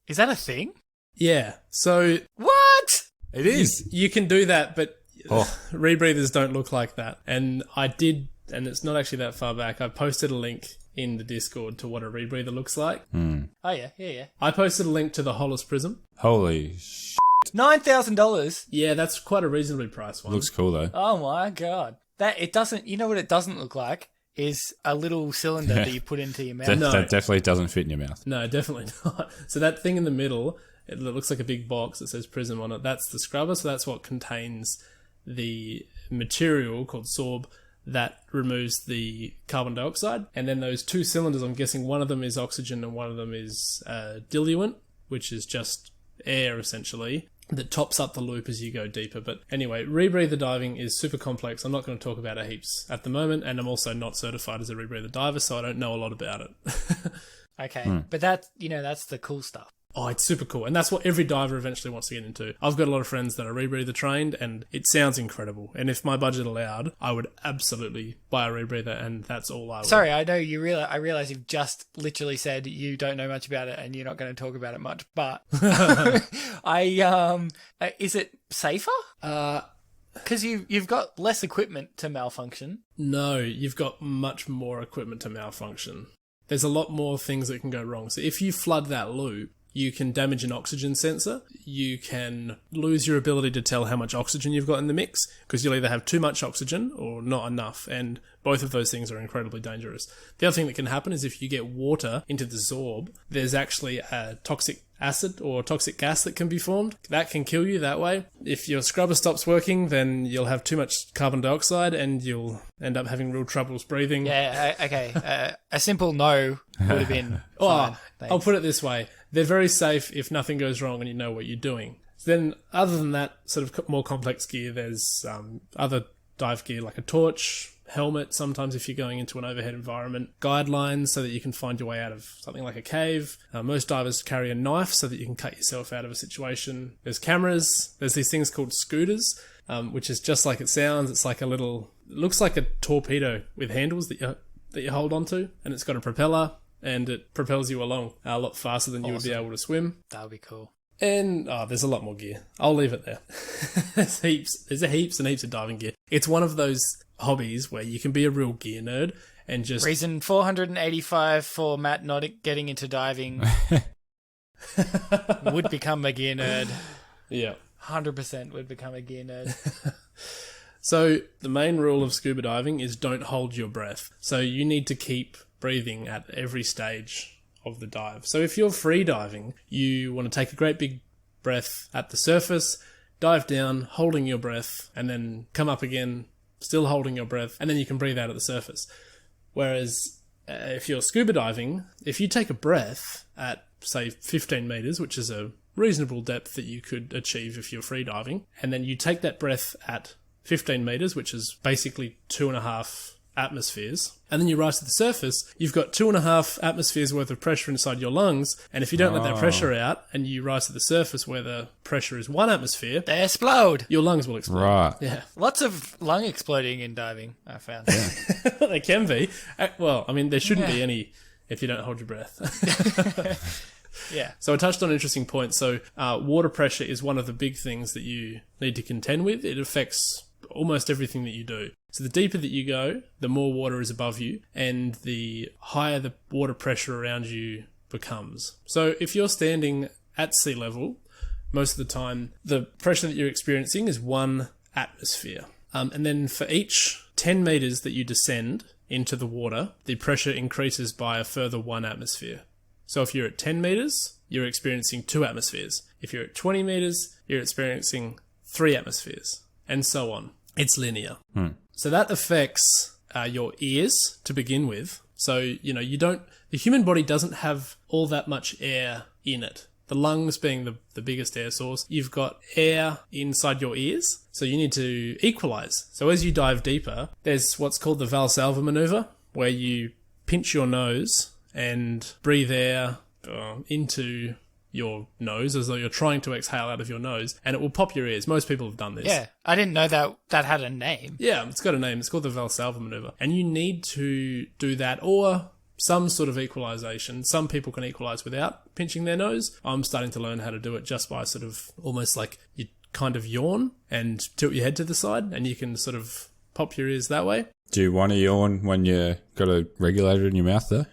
a thing? Yeah. So What? It is. you can do that, but rebreathers don't look like that. And I did, and it's not actually that far back, I posted a link in the Discord to what a rebreather looks like. Oh, yeah. I posted a link to the Hollis Prism. Holy $9,000. Yeah, that's quite a reasonably priced one. looks cool though. Oh my god. It doesn't, you know what it doesn't look like? Is a little cylinder that you put into your mouth. That definitely doesn't fit in your mouth. No, definitely not. So that thing in the middle, it looks like a big box that says Prism on it. That's the scrubber, so that's what contains the material called sorb that removes the carbon dioxide. And then those two cylinders, I'm guessing one of them is oxygen and one of them is diluent, which is just air essentially, that tops up the loop as you go deeper. But anyway, rebreather diving is super complex. I'm not going to talk about it heaps at the moment, and I'm also not certified as a rebreather diver, so I don't know a lot about it. Okay, but that's the cool stuff. Oh, it's super cool. And that's what every diver eventually wants to get into. I've got a lot of friends that are rebreather trained, and it sounds incredible. And if my budget allowed, I would absolutely buy a rebreather, and that's all I would. Sorry, I know I realize you've just literally said you don't know much about it and you're not going to talk about it much, but is it safer? Because you've got less equipment to malfunction. No, you've got much more equipment to malfunction. There's a lot more things that can go wrong. So if you flood that loop, you can damage an oxygen sensor. You can lose your ability to tell how much oxygen you've got in the mix, because you'll either have too much oxygen or not enough, and both of those things are incredibly dangerous. The other thing that can happen is if you get water into the sorb, there's actually a toxic acid or toxic gas that can be formed. That can kill you that way. If your scrubber stops working, then you'll have too much carbon dioxide and you'll end up having real troubles breathing. Yeah, okay. A simple no would have been fine. I'll put it this way. They're very safe if nothing goes wrong and you know what you're doing. Then, other than that sort of more complex gear, there's other dive gear like a torch, helmet, sometimes if you're going into an overhead environment, guidelines so that you can find your way out of something like a cave. Most divers carry a knife so that you can cut yourself out of a situation. There's cameras. There's these things called scooters, which is just like it sounds. It's like it looks like a torpedo with handles that you hold onto, and it's got a propeller, and it propels you along a lot faster than you would be able to swim. That would be cool. And there's a lot more gear. I'll leave it there. There's heaps and heaps of diving gear. It's one of those hobbies where you can be a real gear nerd and just... Reason 485 for Matt not getting into diving would become a gear nerd. Yeah. 100% would become a gear nerd. So the main rule of scuba diving is don't hold your breath. So you need to keep breathing at every stage of the dive. So if you're free diving, you want to take a great big breath at the surface, dive down, holding your breath, and then come up again, still holding your breath, and then you can breathe out at the surface. Whereas if you're scuba diving, if you take a breath at, say, 15 meters, which is a reasonable depth that you could achieve if you're free diving, and then you take that breath at 15 meters, which is basically 2.5 atmospheres, and then you rise to the surface, you've got 2.5 atmospheres worth of pressure inside your lungs, and if you don't let that pressure out and you rise to the surface where the pressure is 1 atmosphere, they explode. Your lungs will explode. Right. Yeah. Lots of lung exploding in diving, I found. Yeah. They can be. Well, I mean, there shouldn't be any if you don't hold your breath. Yeah. So I touched on an interesting point. So water pressure is one of the big things that you need to contend with. It affects almost everything that you do. So the deeper that you go, the more water is above you, and the higher the water pressure around you becomes. So if you're standing at sea level, most of the time, the pressure that you're experiencing is 1 atmosphere. And then for each 10 meters that you descend into the water, the pressure increases by a further 1 atmosphere. So if you're at 10 meters, you're experiencing 2 atmospheres. If you're at 20 meters, you're experiencing 3 atmospheres, and so on. It's linear. So that affects your ears to begin with. So, the human body doesn't have all that much air in it. The lungs being the biggest air source. You've got air inside your ears, so you need to equalize. So as you dive deeper, there's what's called the Valsalva maneuver, where you pinch your nose and breathe air into your nose as though you're trying to exhale out of your nose, and it will pop your ears. Most people have done this. Yeah, I didn't know that had a name. Yeah, it's got a name. It's called the Valsalva maneuver. And you need to do that or some sort of equalization. Some people can equalize without pinching their nose. I'm starting to learn how to do it just by sort of almost like you kind of yawn and tilt your head to the side, and you can sort of pop your ears that way. Do you want to yawn when you got a regulator in your mouth though?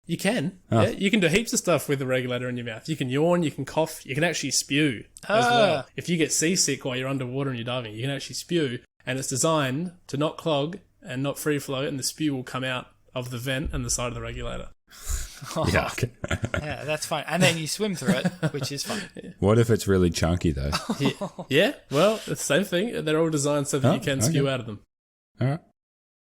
You can. Oh. Yeah, you can do heaps of stuff with the regulator in your mouth. You can yawn, you can cough, you can actually spew as well. If you get seasick while you're underwater and you're diving, you can actually spew, and it's designed to not clog and not free flow, and the spew will come out of the vent and the side of the regulator. Oh. Yeah, okay. Yeah, that's fine. And then you swim through it, which is fun. What if it's really chunky though? Yeah, well, it's the same thing. They're all designed so that you can spew out of them. All right.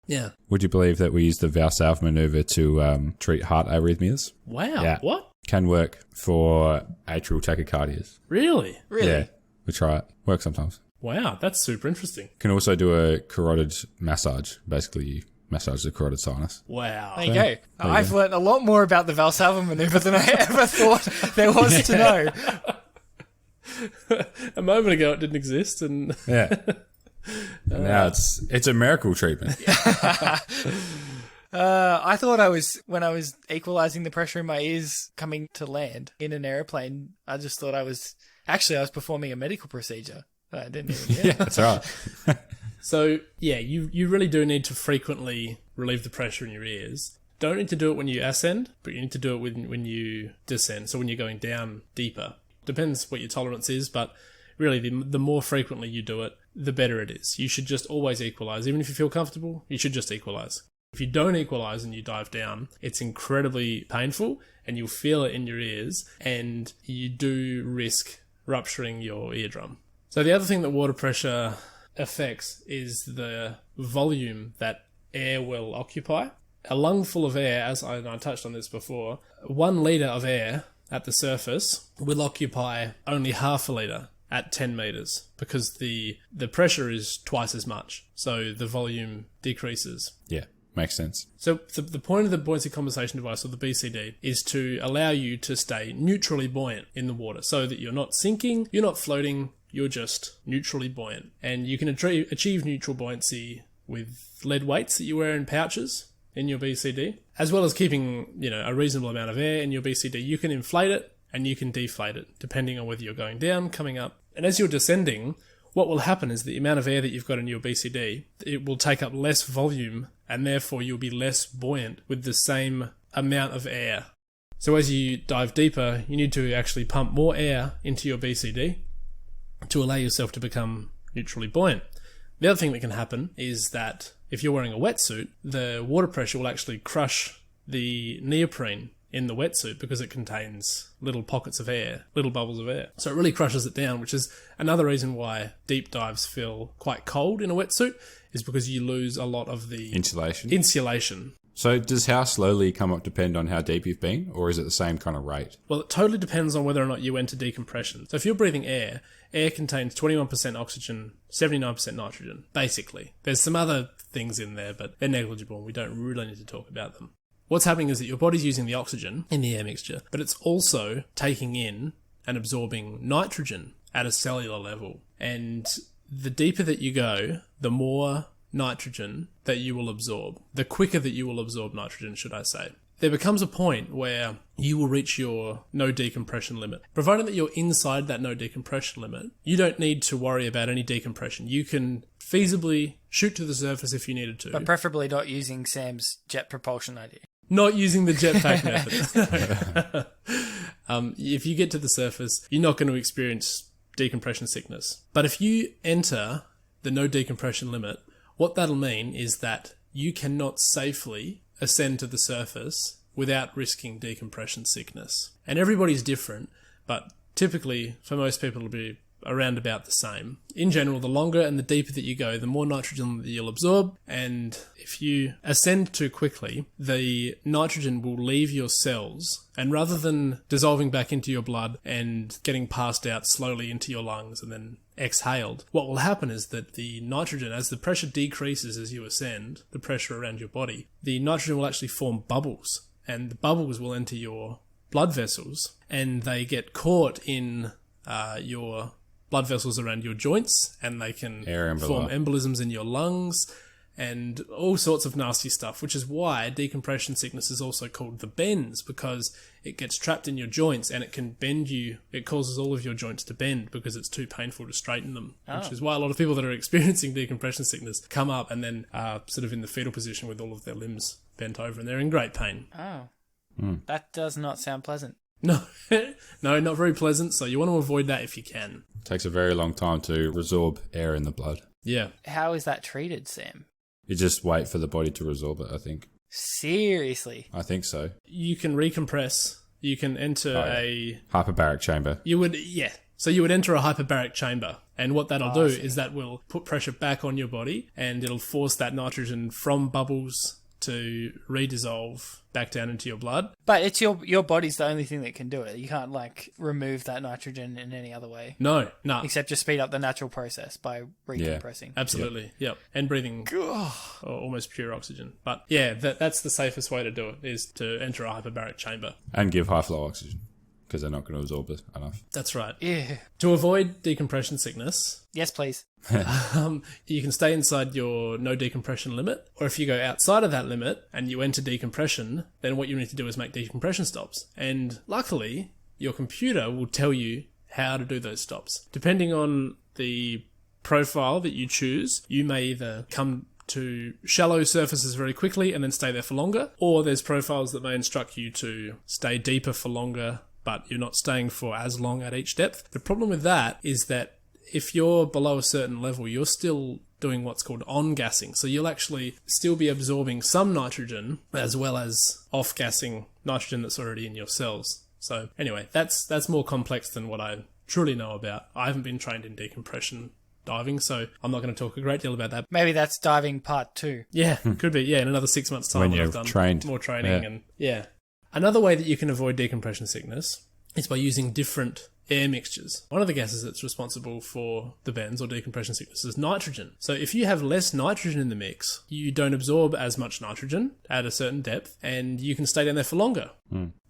Yeah. Would you believe that we use the Valsalva maneuver to treat heart arrhythmias? Wow. Yeah. What? Can work for atrial tachycardias. Really? Yeah. We try it. Works sometimes. Wow, that's super interesting. Can also do a carotid massage. Basically, you massage the carotid sinus. Wow. There you go. I've learned a lot more about the Valsalva maneuver than I ever thought there was to know. A moment ago it didn't exist, and yeah. Now it's a miracle treatment. I thought when I was equalizing the pressure in my ears coming to land in an airplane, I just thought I was performing a medical procedure. I didn't even Yeah, that's right. So, yeah, you really do need to frequently relieve the pressure in your ears. Don't need to do it when you ascend, but you need to do it when you descend, so when you're going down deeper. Depends what your tolerance is, but really the more frequently you do it, the better it is. You should just always equalize. Even if you feel comfortable, you should just equalize. If you don't equalize and you dive down, it's incredibly painful and you'll feel it in your ears, and you do risk rupturing your eardrum. So the other thing that water pressure affects is the volume that air will occupy. A lung full of air, as I touched on this before, 1 litre of air at the surface will occupy only half a litre at 10 metres, because the pressure is twice as much, so the volume decreases. Yeah, makes sense. So the point of the buoyancy compensation device, or the BCD, is to allow you to stay neutrally buoyant in the water, so that you're not sinking, you're not floating, you're just neutrally buoyant. And you can achieve neutral buoyancy with lead weights that you wear in pouches in your BCD, as well as keeping, a reasonable amount of air in your BCD. You can inflate it and you can deflate it, depending on whether you're going down, coming up. And as you're descending, what will happen is the amount of air that you've got in your BCD, it will take up less volume, and therefore you'll be less buoyant with the same amount of air. So as you dive deeper, you need to actually pump more air into your BCD to allow yourself to become neutrally buoyant. The other thing that can happen is that if you're wearing a wetsuit, the water pressure will actually crush the neoprene in the wetsuit, because it contains little pockets of air, little bubbles of air. So it really crushes it down, which is another reason why deep dives feel quite cold in a wetsuit, is because you lose a lot of the insulation. So does how slowly you come up depend on how deep you've been, or is it the same kind of rate? Well, it totally depends on whether or not you enter decompression. So if you're breathing air contains 21% oxygen, 79% nitrogen, basically. There's some other things in there, but they're negligible, and we don't really need to talk about them. What's happening is that your body's using the oxygen in the air mixture, but it's also taking in and absorbing nitrogen at a cellular level. And the deeper that you go, the more nitrogen that you will absorb. The quicker that you will absorb nitrogen, should I say. There becomes a point where you will reach your no decompression limit. Provided that you're inside that no decompression limit, you don't need to worry about any decompression. You can feasibly shoot to the surface if you needed to. But preferably not using Sam's jet propulsion idea. Not using the jetpack method. If you get to the surface, you're not going to experience decompression sickness. But if you enter the no decompression limit, what that'll mean is that you cannot safely ascend to the surface without risking decompression sickness. And everybody's different, but typically for most people it'll be around about the same. In general, the longer and the deeper that you go, the more nitrogen that you'll absorb, and if you ascend too quickly, the nitrogen will leave your cells, and rather than dissolving back into your blood and getting passed out slowly into your lungs and then exhaled, what will happen is that the nitrogen, as the pressure decreases as you ascend, the pressure around your body, the nitrogen will actually form bubbles, and the bubbles will enter your blood vessels, and they get caught in your blood vessels around your joints, and they can form embolisms in your lungs, and all sorts of nasty stuff, which is why decompression sickness is also called the bends, because it gets trapped in your joints and it can bend you. It causes all of your joints to bend because it's too painful to straighten them, which is why a lot of people that are experiencing decompression sickness come up and then are sort of in the fetal position with all of their limbs bent over, and they're in great pain. Oh, that does not sound pleasant. No, no, not very pleasant. So you want to avoid that if you can. It takes a very long time to resorb air in the blood. Yeah. How is that treated, Sam? You just wait for the body to resorb it, I think. Seriously? I think so. You can recompress. You can enter a... hyperbaric chamber. You would, yeah. So you would enter a hyperbaric chamber, and what that'll do is that will put pressure back on your body, and it'll force that nitrogen from bubbles to redissolve back down into your blood. But it's your body's the only thing that can do it. You can't, like, remove that nitrogen in any other way. No. Except just speed up the natural process by recompressing. Absolutely, yep. And breathing almost pure oxygen. But yeah, that's the safest way to do it, is to enter a hyperbaric chamber. And give high flow oxygen, because they're not going to absorb it enough. That's right. Yeah. To avoid decompression sickness... Yes, please. You can stay inside your no decompression limit, or if you go outside of that limit and you enter decompression, then what you need to do is make decompression stops. And luckily, your computer will tell you how to do those stops. Depending on the profile that you choose, you may either come to shallow surfaces very quickly and then stay there for longer, or there's profiles that may instruct you to stay deeper for longer, but you're not staying for as long at each depth. The problem with that is that if you're below a certain level, you're still doing what's called on-gassing. So you'll actually still be absorbing some nitrogen as well as off-gassing nitrogen that's already in your cells. So anyway, that's more complex than what I truly know about. I haven't been trained in decompression diving, so I'm not going to talk a great deal about that. Maybe that's diving part 2. Yeah, could be. Yeah, in another 6 months' time When when you're I've done trained. more training. And yeah. Another way that you can avoid decompression sickness is by using different air mixtures. One of the gases that's responsible for the bends or decompression sickness is nitrogen. So if you have less nitrogen in the mix, you don't absorb as much nitrogen at a certain depth, and you can stay down there for longer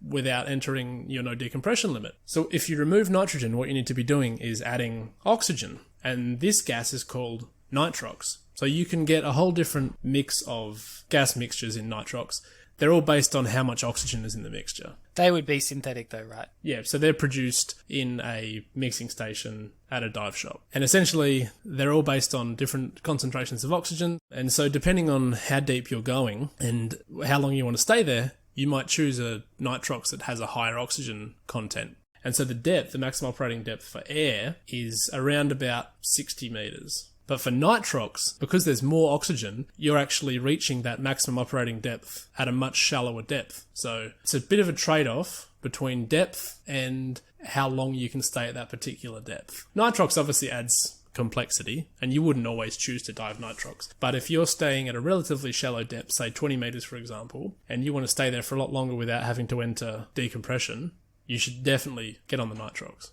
without entering your no decompression limit. So if you remove nitrogen, what you need to be doing is adding oxygen, and this gas is called nitrox. So you can get a whole different mix of gas mixtures in nitrox. They're all based on how much oxygen is in the mixture. They would be synthetic though, right? Yeah, so they're produced in a mixing station at a dive shop. And essentially, they're all based on different concentrations of oxygen. And so depending on how deep you're going and how long you want to stay there, you might choose a nitrox that has a higher oxygen content. And so the depth, the maximum operating depth for air, is around about 60 meters. But for nitrox, because there's more oxygen, you're actually reaching that maximum operating depth at a much shallower depth. So it's a bit of a trade-off between depth and how long you can stay at that particular depth. Nitrox obviously adds complexity, and you wouldn't always choose to dive nitrox. But if you're staying at a relatively shallow depth, say 20 meters for example, and you want to stay there for a lot longer without having to enter decompression, you should definitely get on the nitrox.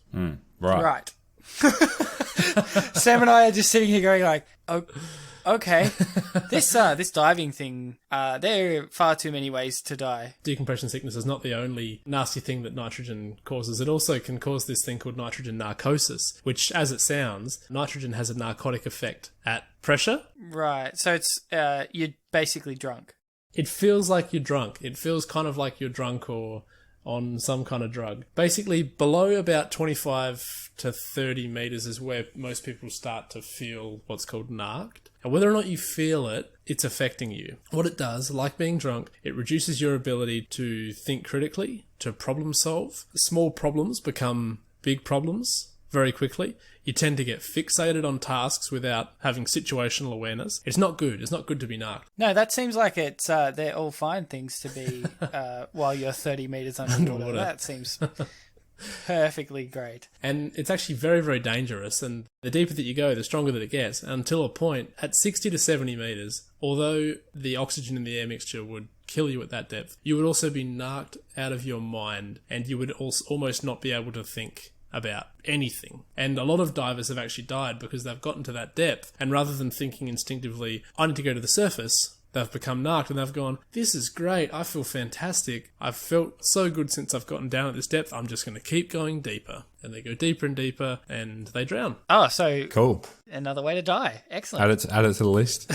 Right. Sam and I are just sitting here going like, oh, okay, this diving thing, there are far too many ways to die. Decompression sickness is not the only nasty thing that nitrogen causes. It also can cause this thing called nitrogen narcosis, which, as it sounds, nitrogen has a narcotic effect at pressure. Right, so it's you're basically drunk. It feels like you're drunk. It feels kind of like you're drunk or on some kind of drug. Basically, below about 25 to 30 meters is where most people start to feel what's called narked. And whether or not you feel it, it's affecting you. What it does, like being drunk, it reduces your ability to think critically, to problem solve. Small problems become big problems very quickly. You tend to get fixated on tasks without having situational awareness. It's not good. It's not good to be narked. No, that seems like it's they're all fine things to be while you're 30 meters underwater. That seems perfectly great. And it's actually very, very dangerous. And the deeper that you go, the stronger that it gets. Until a point, at 60 to 70 meters, although the oxygen in the air mixture would kill you at that depth, you would also be narked out of your mind, and you would also almost not be able to think about anything. And a lot of divers have actually died because they've gotten to that depth, and rather than thinking instinctively, I need to go to the surface, they've become narked and they've gone, this is great, I feel fantastic, I've felt so good since I've gotten down at this depth, I'm just going to keep going deeper. And they go deeper and deeper and they drown. Oh, so Cool. Another way to die. Excellent. Add it to the list.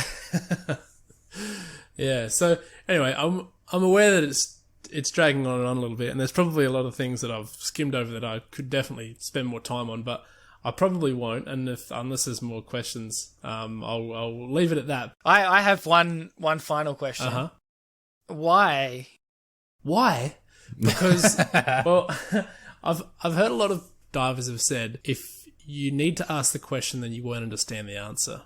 Yeah. So anyway, I'm aware that it's dragging on and on a little bit, and there's probably a lot of things that I've skimmed over that I could definitely spend more time on, but I probably won't. And unless there's more questions, I'll leave it at that. I have one final question. Uh-huh. Why? Because well, I've heard a lot of divers have said if you need to ask the question, then you won't understand the answer.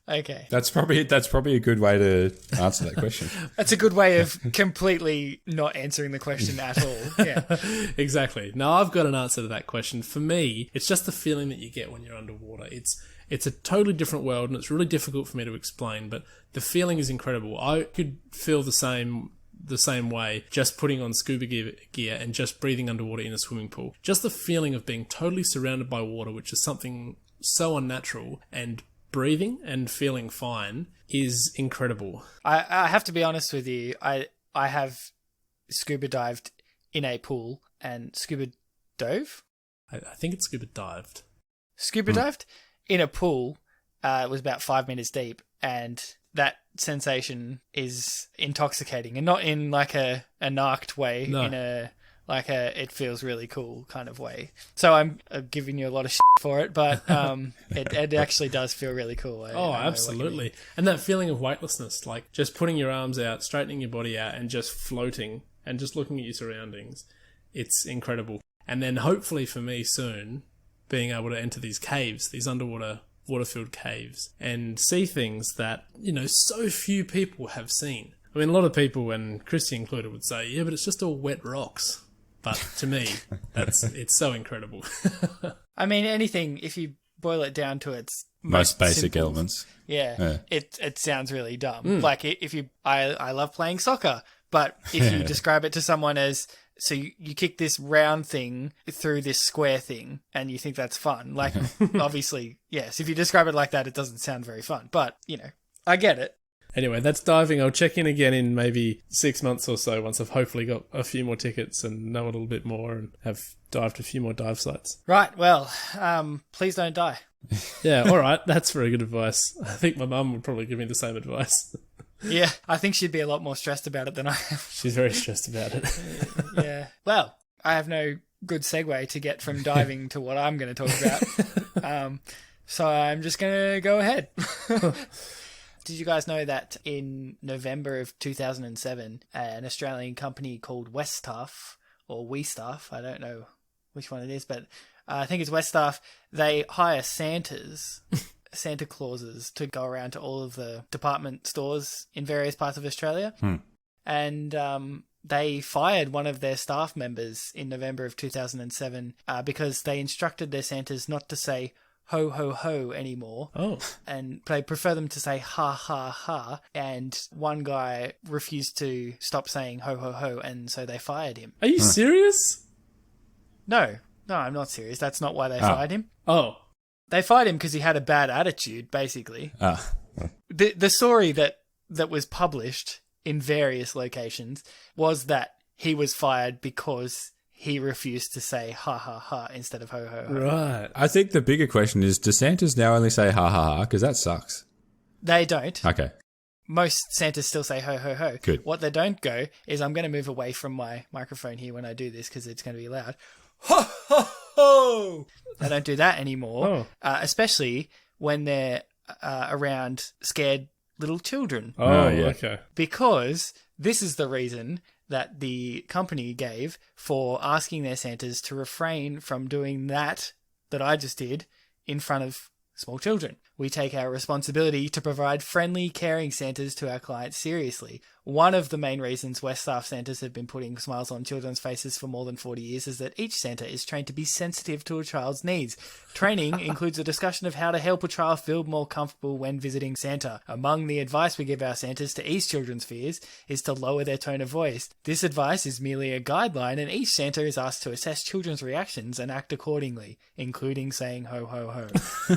Okay. That's probably a good way to answer that question. That's a good way of completely not answering the question at all. Yeah. Exactly. Now I've got an answer to that question. For me, it's just the feeling that you get when you're underwater. It's a totally different world, and it's really difficult for me to explain, but the feeling is incredible. I could feel the same way just putting on scuba gear and just breathing underwater in a swimming pool. Just the feeling of being totally surrounded by water, which is something so unnatural, and breathing and feeling fine is incredible. I have to be honest with you. I have scuba dived in a pool and scuba dove. I think it's scuba dived. Scuba dived in a pool. It was about 5 meters deep, and that sensation is intoxicating, and not in like a narked way. No. In a it feels really cool kind of way. So I'm giving you a lot of shit for it, but it actually does feel really cool. I absolutely. And that feeling of weightlessness, like just putting your arms out, straightening your body out, and just floating and just looking at your surroundings. It's incredible. And then hopefully for me soon, being able to enter these caves, these underwater water-filled caves, and see things that, so few people have seen. I mean, a lot of people, and Christy included, would say, yeah, but it's just all wet rocks. But to me, it's so incredible. I mean, anything, if you boil it down to its most basic simple elements. Yeah. It sounds really dumb. Like I love playing soccer, but if you describe it to someone as, so you kick this round thing through this square thing and you think that's fun. Like, obviously, yes, if you describe it like that, it doesn't sound very fun, but I get it. Anyway, that's diving. I'll check in again in maybe 6 months or so once I've hopefully got a few more tickets and know a little bit more and have dived a few more dive sites. Right. Well, please don't die. Yeah. All right. That's very good advice. I think my mum would probably give me the same advice. Yeah. I think she'd be a lot more stressed about it than I am. She's very stressed about it. Yeah. Well, I have no good segue to get from diving to what I'm going to talk about. So I'm just going to go ahead. Did you guys know that in November of 2007, an Australian company called Westaff, or WeStaff, I don't know which one it is, but I think it's Westaff, they hire Santa Clauses to go around to all of the department stores in various parts of Australia. And they fired one of their staff members in November of 2007 because they instructed their Santas not to say ho, ho, ho anymore. Oh. And they prefer them to say ha, ha, ha. And one guy refused to stop saying ho, ho, ho, and so they fired him. Are you serious? No, I'm not serious. That's not why they fired him. Oh. They fired him because he had a bad attitude, basically. The story that was published in various locations was that he was fired because he refused to say ha ha ha instead of ho ho ho. Right. I think the bigger question is, do Santas now only say ha ha ha? Because that sucks. They don't. Okay. Most Santas still say ho ho ho. Good. What they don't go is, I'm going to move away from my microphone here when I do this because it's going to be loud. Ho ho ho! They don't do that anymore, especially when they're around scared little children. Oh, yeah. Okay. Because this is the reason that the company gave for asking their Santas to refrain from doing that I just did in front of small children. We take our responsibility to provide friendly, caring Santas to our clients seriously. One of the main reasons Westaff Santas have been putting smiles on children's faces for more than 40 years is that each Santa is trained to be sensitive to a child's needs. Training includes a discussion of how to help a child feel more comfortable when visiting Santa. Among the advice we give our Santas to ease children's fears is to lower their tone of voice. This advice is merely a guideline, and each Santa is asked to assess children's reactions and act accordingly, including saying ho ho ho.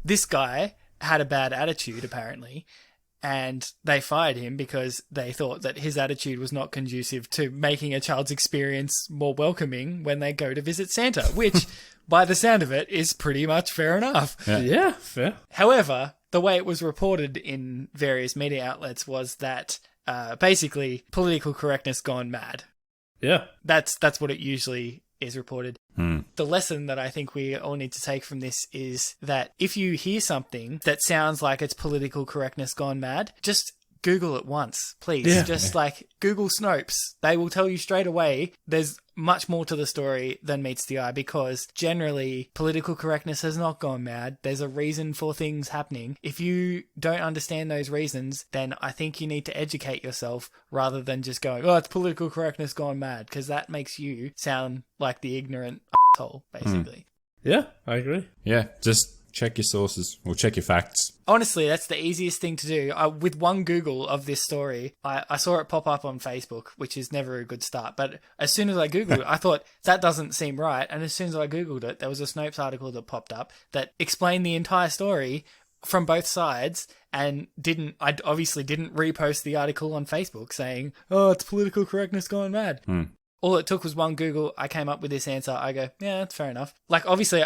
This guy had a bad attitude, apparently, and they fired him because they thought that his attitude was not conducive to making a child's experience more welcoming when they go to visit Santa, which, by the sound of it, is pretty much fair enough. Yeah, fair. However, the way it was reported in various media outlets was that basically political correctness gone mad. Yeah. That's what it usually is reported. The lesson that I think we all need to take from this is that if you hear something that sounds like it's political correctness gone mad, just Google it once, please. Yeah. Just like Google Snopes. They will tell you straight away there's much more to the story than meets the eye, because generally political correctness has not gone mad. There's a reason for things happening. If you don't understand those reasons, then I think you need to educate yourself rather than just going, oh, it's political correctness gone mad, because that makes you sound like the ignorant asshole, basically. Yeah, I agree. Yeah, just check your sources or check your facts. Honestly, that's the easiest thing to do. With one Google of this story, I saw it pop up on Facebook, which is never a good start. But as soon as I Googled it, I thought, that doesn't seem right. And as soon as I Googled it, there was a Snopes article that popped up that explained the entire story from both sides, and I obviously didn't repost the article on Facebook saying, oh, it's political correctness gone mad. All it took was one Google. I came up with this answer. I go, yeah, that's fair enough. Like, obviously,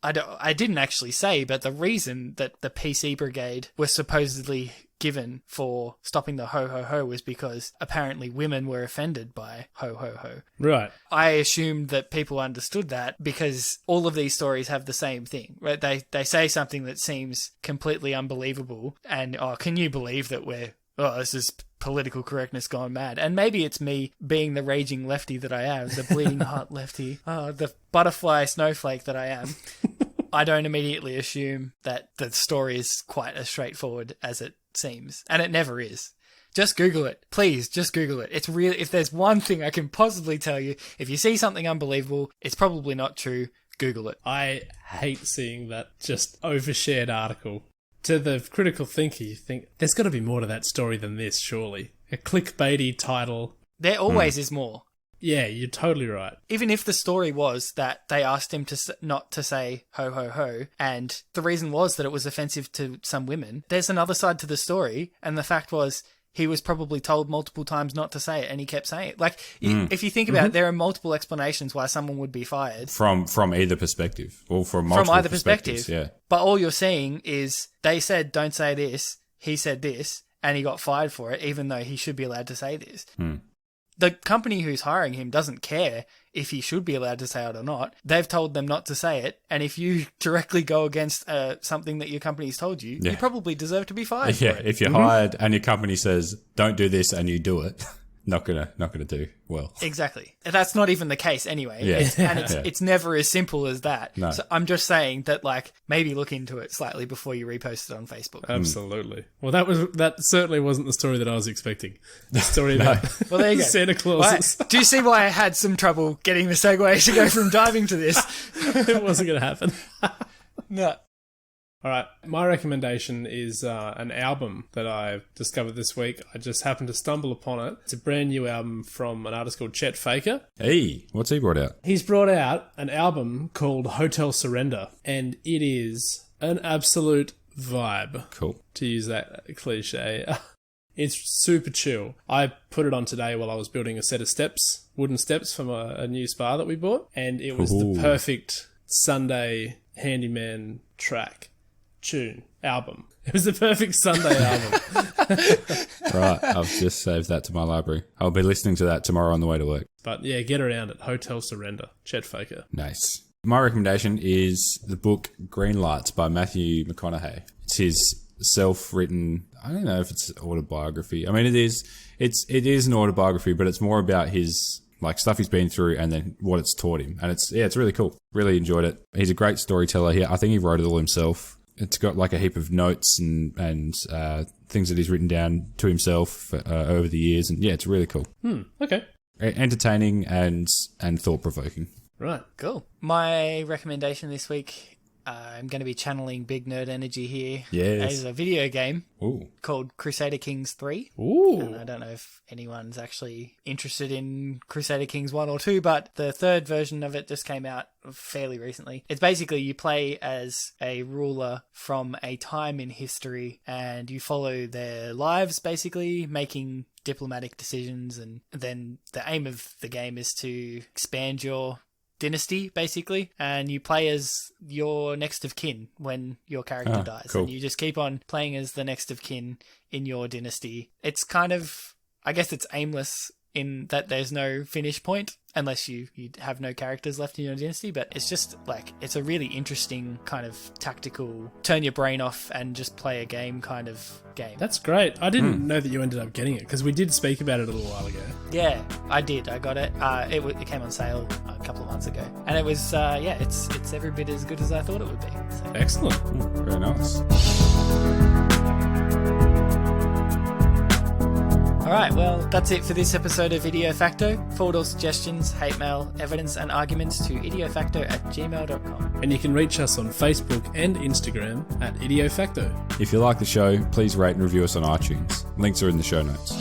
I didn't actually say, but the reason that the PC Brigade was supposedly given for stopping the ho-ho-ho was because apparently women were offended by ho-ho-ho. Right. I assumed that people understood that because all of these stories have the same thing, right? They say something that seems completely unbelievable and, oh, can you believe that this is political correctness gone mad? And maybe it's me being the raging lefty that I am, the bleeding heart lefty, the butterfly snowflake that I am. I don't immediately assume that the story is quite as straightforward as it seems. And it never is. Just Google it. Please, just Google it. It's real. If there's one thing I can possibly tell you, if you see something unbelievable, it's probably not true. Google it. I hate seeing that just overshared article. To the critical thinker, you think, there's got to be more to that story than this, surely. A clickbaity title. There always is more. Yeah, you're totally right. Even if the story was that they asked him not to say ho ho ho, and the reason was that it was offensive to some women, there's another side to the story, and the fact was he was probably told multiple times not to say it, and he kept saying it. Like, if you think about it, there are multiple explanations why someone would be fired. From either perspective, or from multiple either perspectives. perspective. Yeah. But all you're seeing is they said, don't say this, he said this, and he got fired for it, even though he should be allowed to say this. The company who's hiring him doesn't care if he should be allowed to say it or not. They've told them not to say it, and if you directly go against something that your company's told you, you probably deserve to be fired for it. If you're hired and your company says, don't do this, and you do it, not gonna do well. Exactly. That's not even the case anyway. Yeah. It's never as simple as that. No. So I'm just saying that, like, maybe look into it slightly before you repost it on Facebook. Absolutely. Well, that certainly wasn't the story that I was expecting. The story about Well, there you go. Santa Claus. Do you see why I had some trouble getting the segue to go from diving to this? It wasn't going to happen. No. All right, my recommendation is an album that I've discovered this week. I just happened to stumble upon it. It's a brand new album from an artist called Chet Faker. Hey, what's he brought out? He's brought out an album called Hotel Surrender, and it is an absolute vibe. Cool. To use that cliche. It's super chill. I put it on today while I was building a set of steps, wooden steps from a new spa that we bought, and it was the perfect Sunday handyman album. It was the perfect Sunday album. Right, I've just saved that to my library. I'll be listening to that tomorrow on the way to work. But yeah, get around it. Hotel Surrender. Chet Faker. Nice. My recommendation is the book Green Lights by Matthew McConaughey. It's his self-written, I don't know if it's autobiography. I mean, it is an autobiography, but it's more about his stuff he's been through and then what it's taught him. And it's really cool. Really enjoyed it. He's a great storyteller here. I think he wrote it all himself. It's got like a heap of notes and things that he's written down to himself over the years. And yeah, it's really cool. Okay. Entertaining and thought-provoking. Right. Cool. My recommendation this week, I'm going to be channeling big nerd energy here. Yes. As a video game Ooh. called Crusader Kings 3. Ooh. And I don't know if anyone's actually interested in Crusader Kings 1 or 2, but the third version of it just came out fairly recently. It's basically you play as a ruler from a time in history and you follow their lives, basically making diplomatic decisions, and then the aim of the game is to expand your dynasty, basically, and you play as your next of kin when your character dies. Cool. And you just keep on playing as the next of kin in your dynasty. It's kind of, I guess it's aimless in that there's no finish point unless you have no characters left in your dynasty, but it's just like, it's a really interesting kind of tactical, turn your brain off and just play a game kind of game. That's great. I didn't know that you ended up getting it, because we did speak about it a little while ago. Yeah, I did. I got it. It came on sale a couple of months ago, and it was it's every bit as good as I thought it would be. So. Excellent. Very nice. Alright, well, that's it for this episode of IdioFacto. Forward all suggestions, hate mail, evidence and arguments to idiofacto@gmail.com. And you can reach us on Facebook and Instagram at IdioFacto. If you like the show, please rate and review us on iTunes. Links are in the show notes.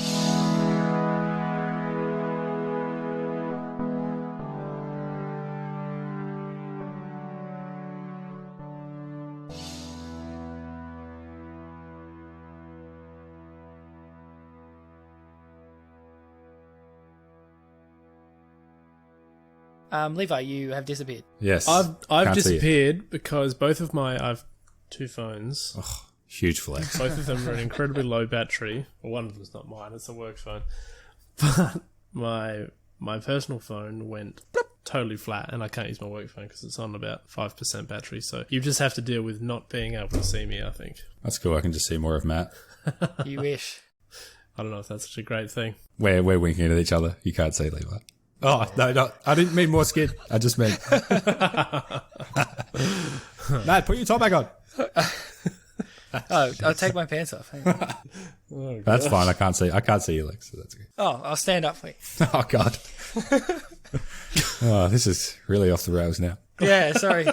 Levi, you have disappeared. Yes. I've Can't see it. disappeared because I've 2 phones. Huge flex. Both of them are an incredibly low battery. Well, one of them's not mine, it's a work phone. But my personal phone went totally flat, and I can't use my work phone because it's on about 5% battery. So you just have to deal with not being able to see me, I think. That's cool. I can just see more of Matt. You wish. I don't know if that's such a great thing. We're winking at each other. You can't see Levi. Oh, no, I didn't mean more skin. I just meant... Matt, put your top back on. Oh, I'll take my pants off. Hang on. That's fine. I can't see your legs, so that's good. Oh, I'll stand up for you. Oh, God. Oh, this is really off the rails now. Yeah, sorry.